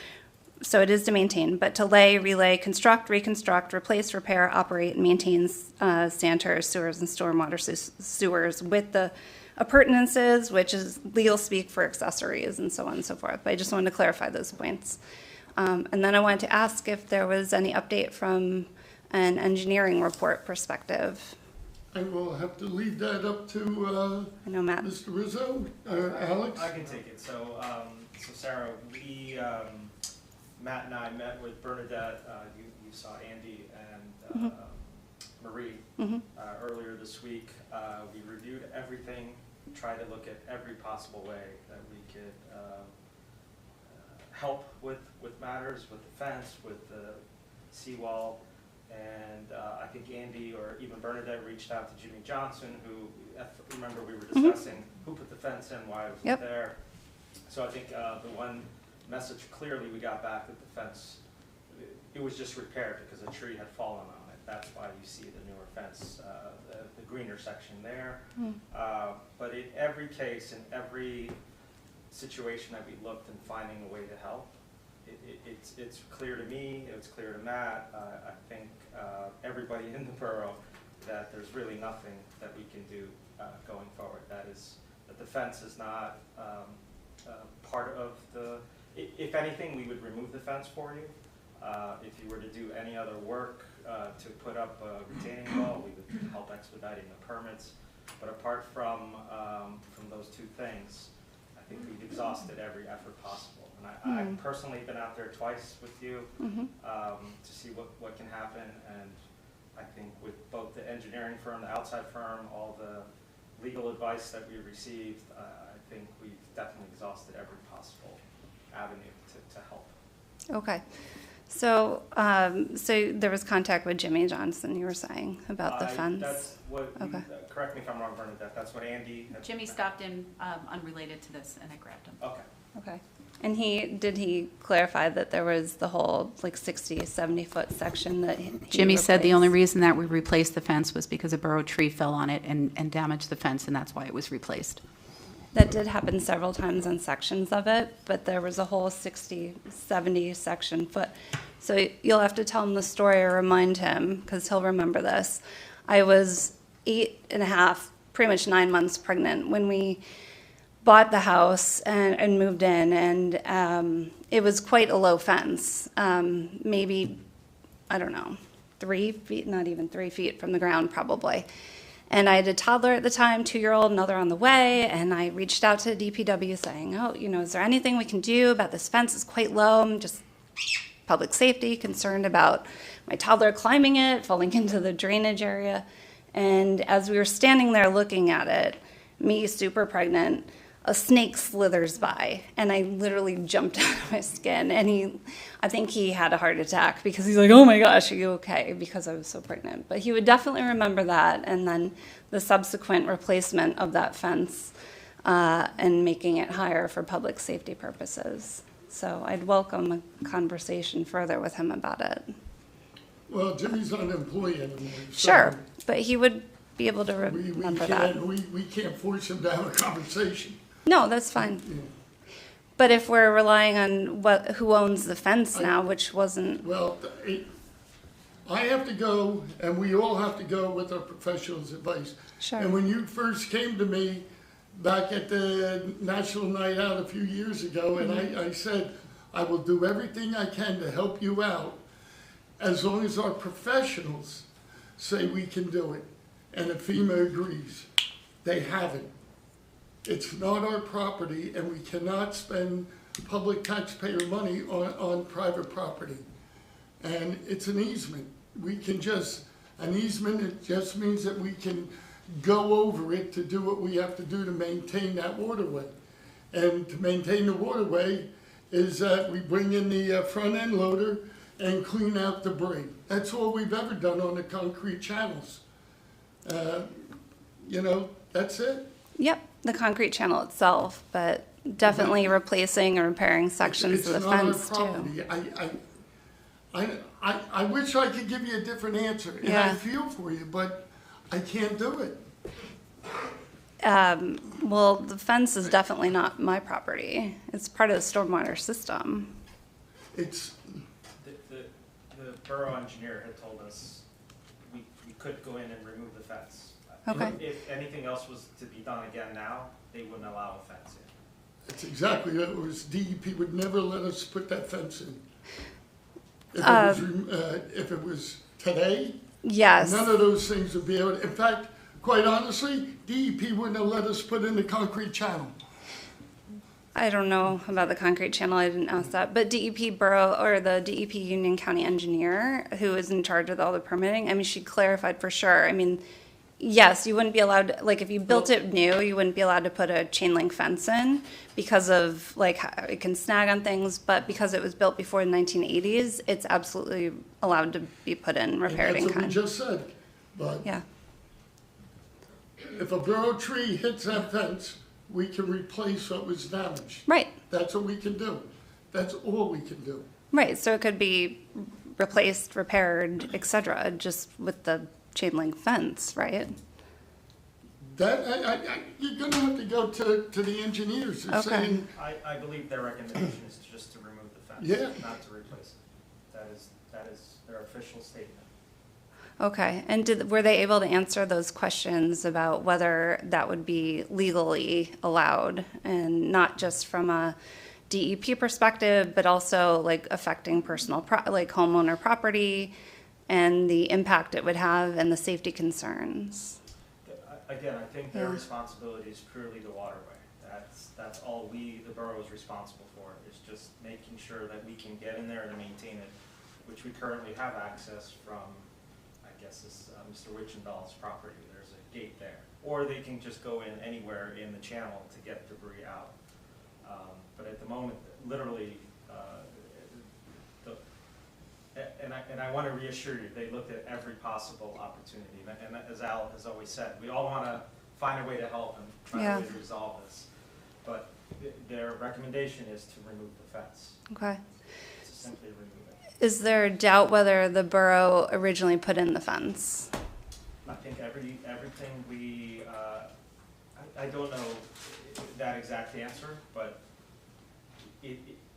So it is to maintain, but to lay, relay, construct, reconstruct, replace, repair, operate, and maintain sanitary sewers and stormwater sewers with the appurtenances, which is legal speak for accessories and so on and so forth. But I just wanted to clarify those points. And then I wanted to ask if there was any update from an engineering report perspective. I will have to leave that up to I know Matt. Mr. Rizzo or Alex. I can take it. So, Sarah, Matt and I met with Bernadette. You saw Andy and Marie earlier this week. We reviewed everything, tried to look at every possible way that we could help with matters, with the fence, with the seawall. And I think Andy or even Bernadette reached out to Jimmy Johnson, who, remember we were discussing who put the fence in, why it was there. So I think the one message clearly we got back that the fence, it was just repaired because a tree had fallen on it. That's why you see the newer fence, the greener section there. But in every case, in every situation that we looked in finding a way to help, it's clear to me, it's clear to Matt, I think everybody in the borough, that there's really nothing that we can do going forward. That the fence is not part of the, if anything, we would remove the fence for you. If you were to do any other work to put up a retaining wall, we would help expediting the permits. But apart from those two things, I think we've exhausted every effort possible. And I've personally been out there twice with you to see what can happen. And I think with both the engineering firm, the outside firm, all the legal advice that we received, I think we've definitely exhausted every possible avenue to help. Okay. So, so there was contact with Jimmy Johnson, you were saying, about the fence? That's what, correct me if I'm wrong, Bernadette, that's what Andy had. Jimmy stopped in unrelated to this and I grabbed him. Okay. Okay. And did he clarify that there was the whole like 60, 70-foot section that he Jimmy said the replaced? only reason that we replaced the fence was because a borough tree fell on it and damaged the fence, and that's why it was replaced. That did happen several times on sections of it, but there was a whole 60, 70 section foot. So you'll have to tell him the story or remind him, because he'll remember this. I was 8.5, pretty much 9 months pregnant when we bought the house and moved in, and it was quite a low fence, maybe, I don't know, 3 feet, not even 3 feet from the ground probably. And I had a toddler at the time, 2-year-old, another on the way, and I reached out to DPW saying, oh, is there anything we can do about this fence? It's quite low. I'm just public safety, concerned about my toddler climbing it, falling into the drainage area. And as we were standing there looking at it, me super pregnant, a snake slithers by, and I literally jumped out of my skin. And I think he had a heart attack because he's like, oh my gosh, are you okay? Because I was so pregnant. But he would definitely remember that, and then the subsequent replacement of that fence and making it higher for public safety purposes. So I'd welcome a conversation further with him about it. Well, Jimmy's not an employee anymore. So Sure, but he would be able to remember that. We can't force him to have a conversation. No, that's fine. Yeah. But if we're relying on who owns the fence now, which wasn't... Well, I have to go, and we all have to go with our professionals' advice. Sure. And when you first came to me back at the National Night Out a few years ago, and I said, I will do everything I can to help you out, as long as our professionals say we can do it. And if FEMA agrees, they haven't. It's not our property, and we cannot spend public taxpayer money on private property. And it's an easement. An easement, it just means that we can go over it to do what we have to do to maintain that waterway. And to maintain the waterway is that we bring in the front end loader and clean out debris. That's all we've ever done on the concrete channels. That's it. Yep. the concrete channel itself, but definitely replacing or repairing sections of the fence too. It's not our property. I wish I could give you a different answer, and I Yeah. feel for you, but I can't do it. Well, the fence is definitely not my property. It's part of the stormwater system. It's, The borough engineer had told us we could go in and remove the fence. Okay. If anything else was to be done again now, they wouldn't allow a fence in. it's exactly what it was. DEP would never let us put that fence in. If it was today, Yes. none of those things would be able to, in fact, quite honestly, DEP wouldn't have let us put in the concrete channel. I don't know about the concrete channel, I didn't ask that, but DEP Borough, or the DEP Union County Engineer, who is in charge with all the permitting, I mean, she clarified for sure. I mean, yes, you wouldn't be allowed, like, if you built it new, you wouldn't be allowed to put a chain link fence in because of, like, how it can snag on things, but because it was built before the 1980s, it's absolutely allowed to be put in, repaired in And that's what we kind. just said, but Yeah, if a borough tree hits that fence, we can replace what was damaged. right, That's what we can do. That's all we can do. right, so it could be replaced, repaired, et cetera, just with the chain link fence, right? That, you're gonna have to go to the engineers. They're Okay. saying, I believe their recommendation is just to remove the fence, Yeah. not to replace it. That is their official statement. Okay, and were they able to answer those questions about whether that would be legally allowed? And not just from a DEP perspective, but also like affecting personal, like homeowner property and the impact it would have and the safety concerns? Again, I think their Yeah. responsibility is purely the waterway. That's all we, the borough, is responsible for, is just making sure that we can get in there and maintain it, which we currently have access from, I guess, this Mr. Wichendall's property. There's a gate there. Or they can just go in anywhere in the channel to get debris out. But at the moment, literally, and I want to reassure you, they looked at every possible opportunity. And as Al has always said, we all want to find a way to help and find a way to resolve this. But their recommendation is to remove the fence, Okay. to simply remove it. Is there a doubt whether the borough originally put in the fence? I think everything we, I don't know that exact answer, but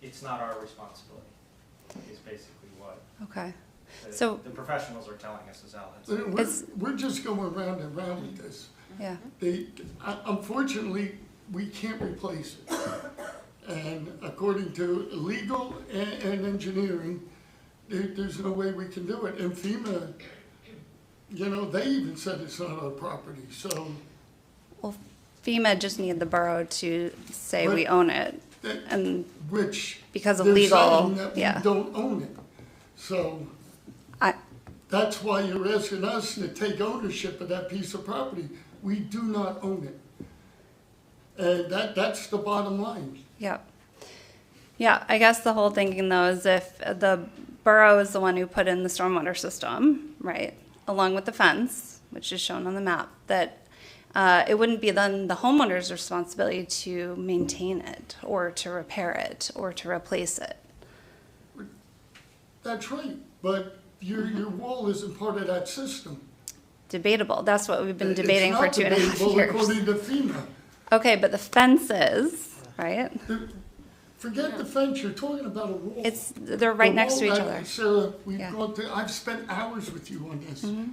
it's not our responsibility, is basically what Okay. the So- the professionals are telling us, as Al had said. we're just going round and round with this. Yeah. Unfortunately, we can't replace it. And according to legal and engineering, there's no way we can do it. And FEMA, you know, they even said it's not our property, so. Well, FEMA just needed the borough to say we But own it, that- and Which. because of they're legal, saying that we yeah. don't own it. So I, that's why you're asking us to take ownership of that piece of property. We do not own it. And that's the bottom line. yeah. Yeah, I guess the whole thinking though is if the borough is the one who put in the stormwater system, right, along with the fence, which is shown on the map, that it wouldn't be then the homeowner's responsibility to maintain it or to repair it or to replace it. That's right, but your wall isn't part of that system. Debatable. That's what we've been It's debating for not 2.5 debatable years. According to FEMA. Okay, but the fence is, right? Forget the fence, you're talking about a wall. They're right The next to wall each that- other. Sarah, we've Yeah. gone through, I've spent hours with you on this. Mm-hmm.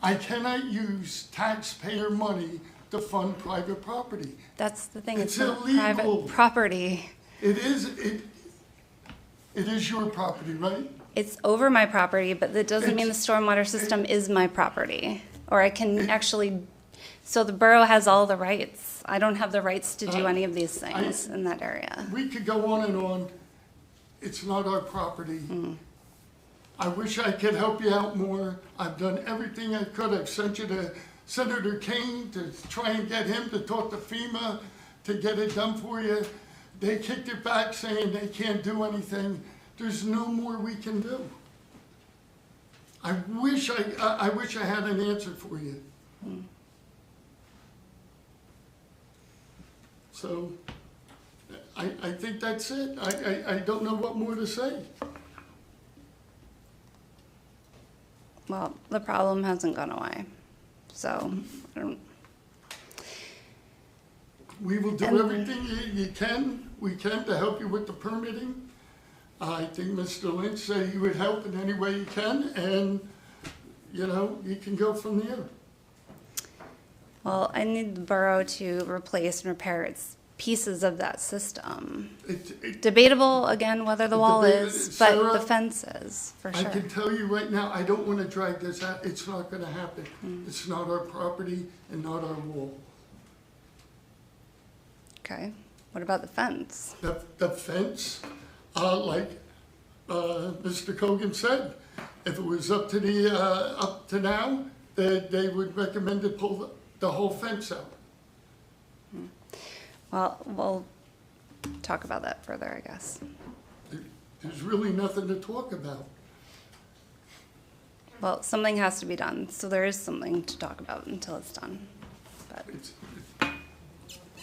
I cannot use taxpayer money to fund private property. That's the thing. It's It's not illegal. private property. It is your property, right? It's over my property, but that doesn't mean the stormwater system is my property. Or I can actually, so the borough has all the rights. I don't have the rights to do any of these things in that area. We could go on and on. It's not our property. I wish I could help you out more. I've done everything I could. I've sent you to Senator Kane to try and get him to talk to FEMA to get it done for you. They kicked it back saying they can't do anything. There's no more we can do. I wish I had an answer for you. So, I think that's it. I don't know what more to say. Well, the problem hasn't gone away, so I don't. We will do And- everything we can to help you with the permitting. I think Mr. Lynch said he would help in any way he can, and, you can go from there. Well, I need the borough to replace and repair its pieces of that system. Debatable again whether the wall is, but Sarah, the fence is, for I sure. can tell you right now, I don't want to drag this out. It's not going to happen. It's not our property and not our wall. Okay, what about the fence? The fence, like Mr. Cogan said, if it was up to now, they would recommend to pull the whole fence out. Well, we'll talk about that further, I guess. There's really nothing to talk about. Well, something has to be done, so there is something to talk about until it's done. But,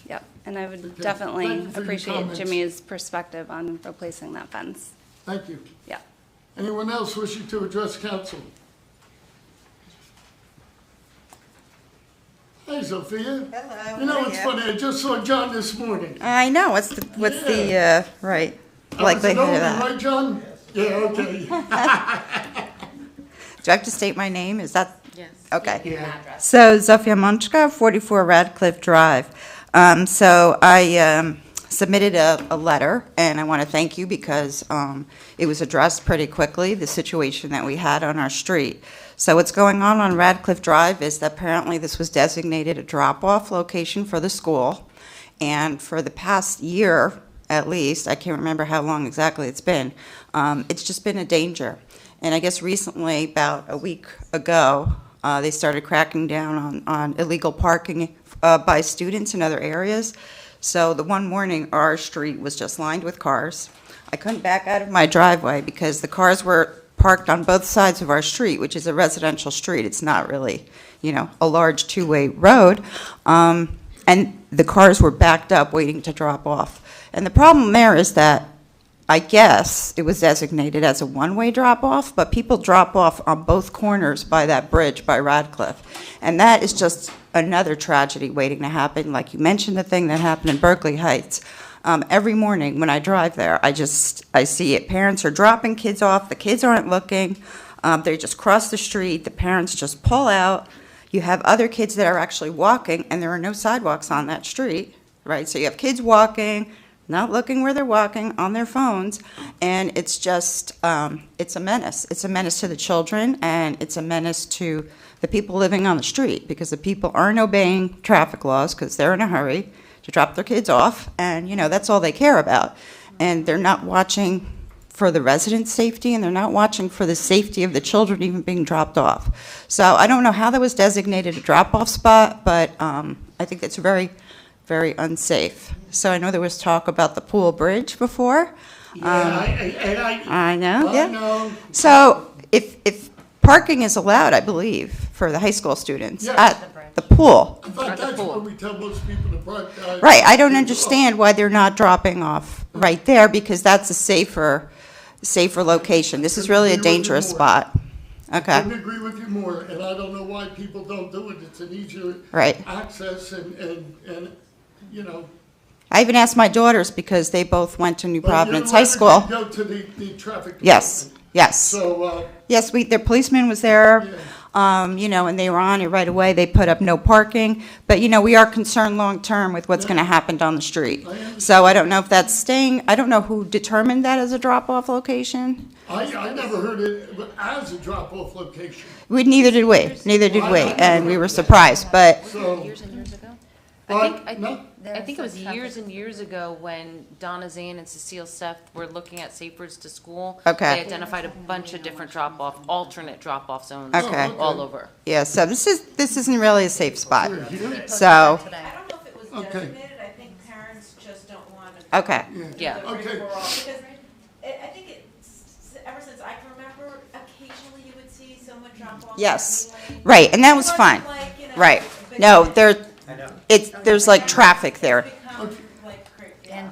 yep, and I would Okay, definitely thank you for your appreciate comments. Jimmy's perspective on replacing that fence. Thank you. Yeah. Anyone else wishing to address council? Hi, Sophia. Hello. You know, how are it's you? funny, I just saw John this morning. I know, what's the, right, likelihood of Was it that? Owen, right, John? Yeah, okay. Do I have to state my name? Is that? Yes. Okay. Yeah. So Zofia Monchka, 44 Radcliffe Drive. So I submitted a letter, and I want to thank you because it was addressed pretty quickly, the situation that we had on our street. So what's going on Radcliffe Drive is that apparently this was designated a drop-off location for the school. And for the past year, at least, I can't remember how long exactly it's been, it's just been a danger. And I guess recently, about a week ago, they started cracking down on illegal parking by students in other areas. So the one morning, our street was just lined with cars. I couldn't back out of my driveway because the cars were parked on both sides of our street, which is a residential street. It's not really, a large two-way road. And the cars were backed up waiting to drop off. And the problem there is that I guess it was designated as a one-way drop-off, but people drop off on both corners by that bridge by Radcliffe. And that is just another tragedy waiting to happen. Like you mentioned, the thing that happened in Berkeley Heights. Every morning when I drive there, I see it. Parents are dropping kids off. The kids aren't looking. They just cross the street. The parents just pull out. You have other kids that are actually walking, and there are no sidewalks on that street, right? So you have kids walking, not looking where they're walking, on their phones, and it's just, it's a menace. It's a menace to the children, and it's a menace to the people living on the street, because the people aren't obeying traffic laws because they're in a hurry to drop their kids off, and, that's all they care about. And they're not watching for the residents' safety, and they're not watching for the safety of the children even being dropped off. So I don't know how that was designated a drop-off spot, but I think it's very, very unsafe. So I know there was talk about the Pool Bridge before. I know, yeah. know. So if parking is allowed, I believe, for the high school students Yes. at the pool. In fact, that's where we tell most people to park. Right, I don't understand why they're not dropping off right there, because that's a safer location. This is really a dangerous spot. I Okay, couldn't agree with you more, and I don't know why people don't do it. It's an easier right. access and I even asked my daughters because they both went to New but Providence your High letter did School. Go to the traffic. Yes, department. yes. So, Yes, their policeman was there, and they were on it right away. They put up no parking. But, we are concerned long-term with what's going to happen down the street. So I don't know if that's staying, I don't know who determined that as a drop-off location. I never heard it as a drop-off location. Neither did we, and we were surprised, but, So, Years and years ago? I think it was years and years ago when Donna Zane and Cecile Seth were looking at safe routes to school. Okay. They identified a bunch of different alternate drop-off zones Okay. all over. yeah, so this isn't really a safe spot. we're here. So, Oh. Today. okay, I don't know if it was designated, I think parents just don't want to. Yeah. Okay. Because I think ever since I can remember, occasionally you would see someone drop off. yes, anyway. right, and that was It fine. wasn't like, Right, but no, it's there's like traffic there. become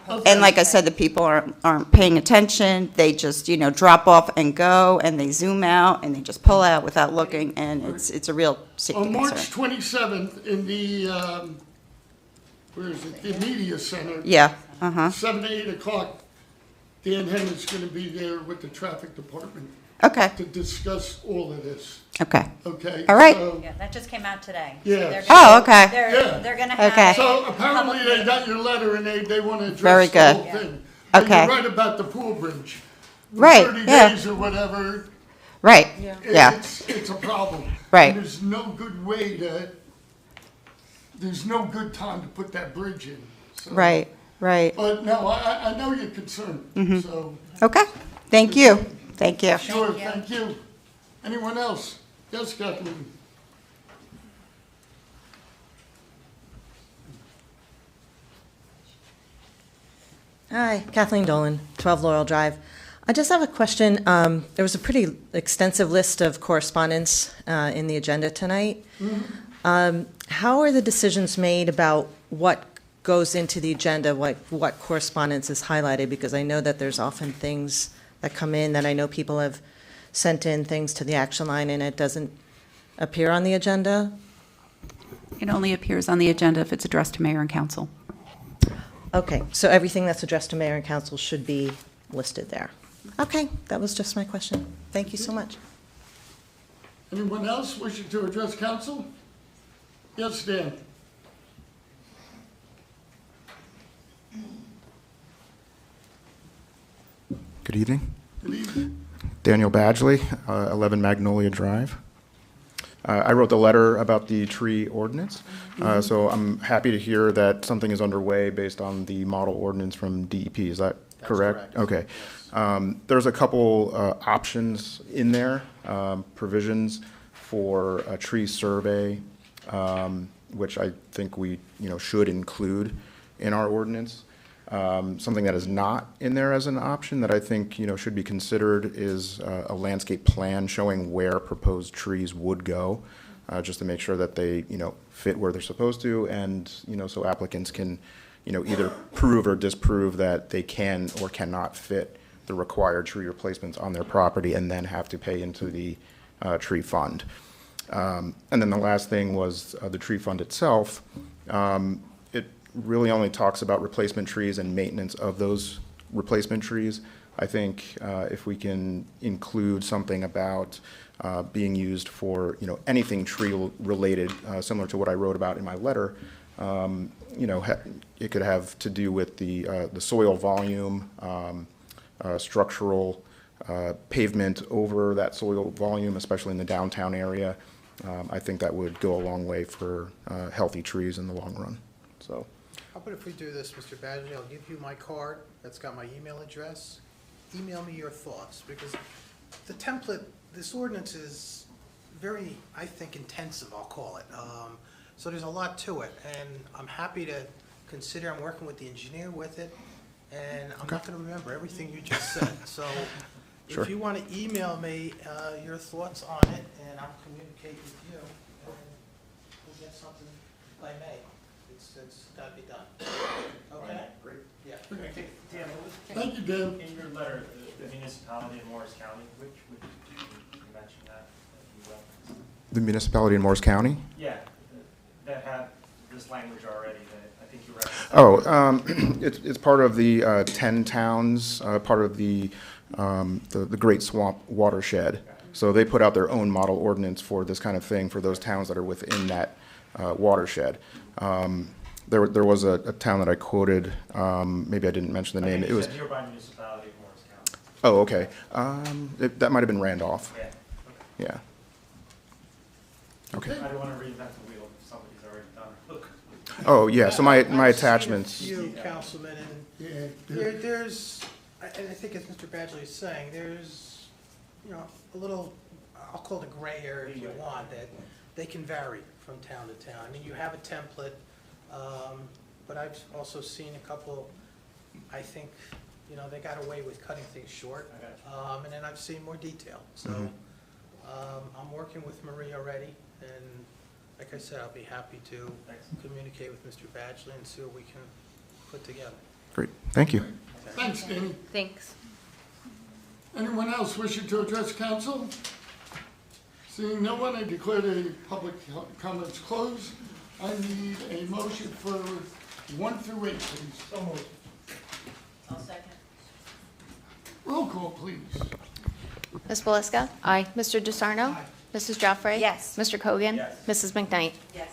posted. And like I said, the people aren't paying attention. They just, drop off and go, and they zoom out, and they just pull out without looking, and it's a real safety On March concern. 27th, in the, where is it, the media center. Yeah, 7 to 8 o'clock, Dan Henry's gonna be there with the traffic department Okay, to discuss all of this, okay. okay? All right. So- Yeah, that just came out today. So Yeah. they're Oh, gonna- okay. Yeah. They're gonna have. Okay. a So apparently public they got your letter and they wanna Very address the good. whole thing. But Okay. you're right about the pool bridge. For Right, 30 yeah. days or whatever, Right, yeah, it's a problem. Right. And there's no good way to, there's no good time to put that bridge in. So- right, right. But no, I know you're concerned, so. Okay, thank you, thank you. Sure, thank you. Anyone else? Yes, Kathleen? Hi, Kathleen Dolan, 12 Laurel Drive. I just have a question. There was a pretty extensive list of correspondence in the agenda tonight. How are the decisions made about what goes into the agenda, what correspondence is highlighted? Because I know that there's often things that come in that I know people have sent in things to the action line and it doesn't appear on the agenda. It only appears on the agenda if it's addressed to mayor and council. Okay, so everything that's addressed to mayor and council should be listed there. Okay, that was just my question. Thank you so much. Anyone else wishing to address council? Yes, Dan? Good evening. Good evening. Daniel Badgley, 11 Magnolia Drive. I wrote the letter about the tree ordinance, so I'm happy to hear that something is underway based on the model ordinance from DEP. Is that correct? Okay. There's a couple options in there, provisions for a tree survey, which I think we should include in our ordinance. Something that is not in there as an option that I think should be considered is a landscape plan showing where proposed trees would go, just to make sure that they fit where they're supposed to, and so applicants can either prove or disprove that they can or cannot fit the required tree replacements on their property, and then have to pay into the tree fund. And then the last thing was the tree fund itself. It really only talks about replacement trees and maintenance of those replacement trees. I think if we can include something about being used for anything tree related, similar to what I wrote about in my letter, it could have to do with the soil volume, structural pavement over that soil volume, especially in the downtown area. I think that would go a long way for healthy trees in the long run. So. How about if we do this, Mr. Badgley, I'll give you my card, that's got my email address. Email me your thoughts, because the template, this ordinance is very, I think, intensive, I'll call it. So there's a lot to it, and I'm happy to consider, I'm working with the engineer with it, and I'm not gonna remember everything you just said. So Sure. if you wanna email me your thoughts on it, and I'll communicate with you, and we'll get something by May. It's gotta be done. Okay? Great. Yeah. Dan, what was- Thank you, Dan. In your letter, the municipality in Morris County, which you mentioned that you referenced? The municipality in Morris County? Yeah, that had this language already that I think you referenced. Oh, it's part of the 10 towns, part of the Great Swamp Watershed. So they put out their own model ordinance for this kind of thing for those towns that are within that watershed. There was a town that I quoted, maybe I didn't mention the name. It was Nearby municipality of Morris County. Oh, okay. That might have been Randolph. Yeah. Yeah. Okay. I don't want to reinvent the wheel if somebody's already done it. Oh, yeah, so my I've attachments. seen a few, Councilman, and there's, and I think as Mr. Badgley is saying, there's, a little, I'll call it a gray area if you want, that they can vary from town to town. I mean, you have a template, but I've also seen a couple, I think, they got away with cutting things short. And then I've seen more detail. So I'm working with Marie already, and like I said, I'll be happy to communicate with Mr. Badgley and see what we can put together. Great, thank you. Thanks, Danny. Thanks. Anyone else wishing to address council? Seeing no one, I declare the public comments closed. I need a motion for 1 through 8, please. So moved. I'll second. Roll call, please. Ms. Belisca? Aye. Mr. DeSarno? Aye. Mrs. Joffrey? Yes. Mr. Kogan? Yes. Mrs. McKnight? Yes.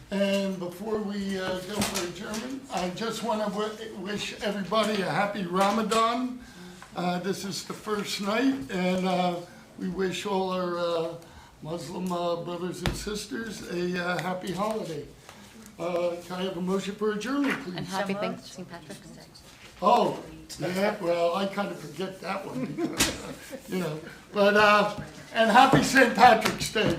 And before we go for adjournment, I just want to wish everybody a happy Ramadan. This is the first night, and we wish all our Muslim brothers and sisters a happy holiday. Can I have a motion for adjournment, please? And happy St. Patrick's Day. Oh, yeah, well, I kind of forget that one because, but, and happy St. Patrick's Day.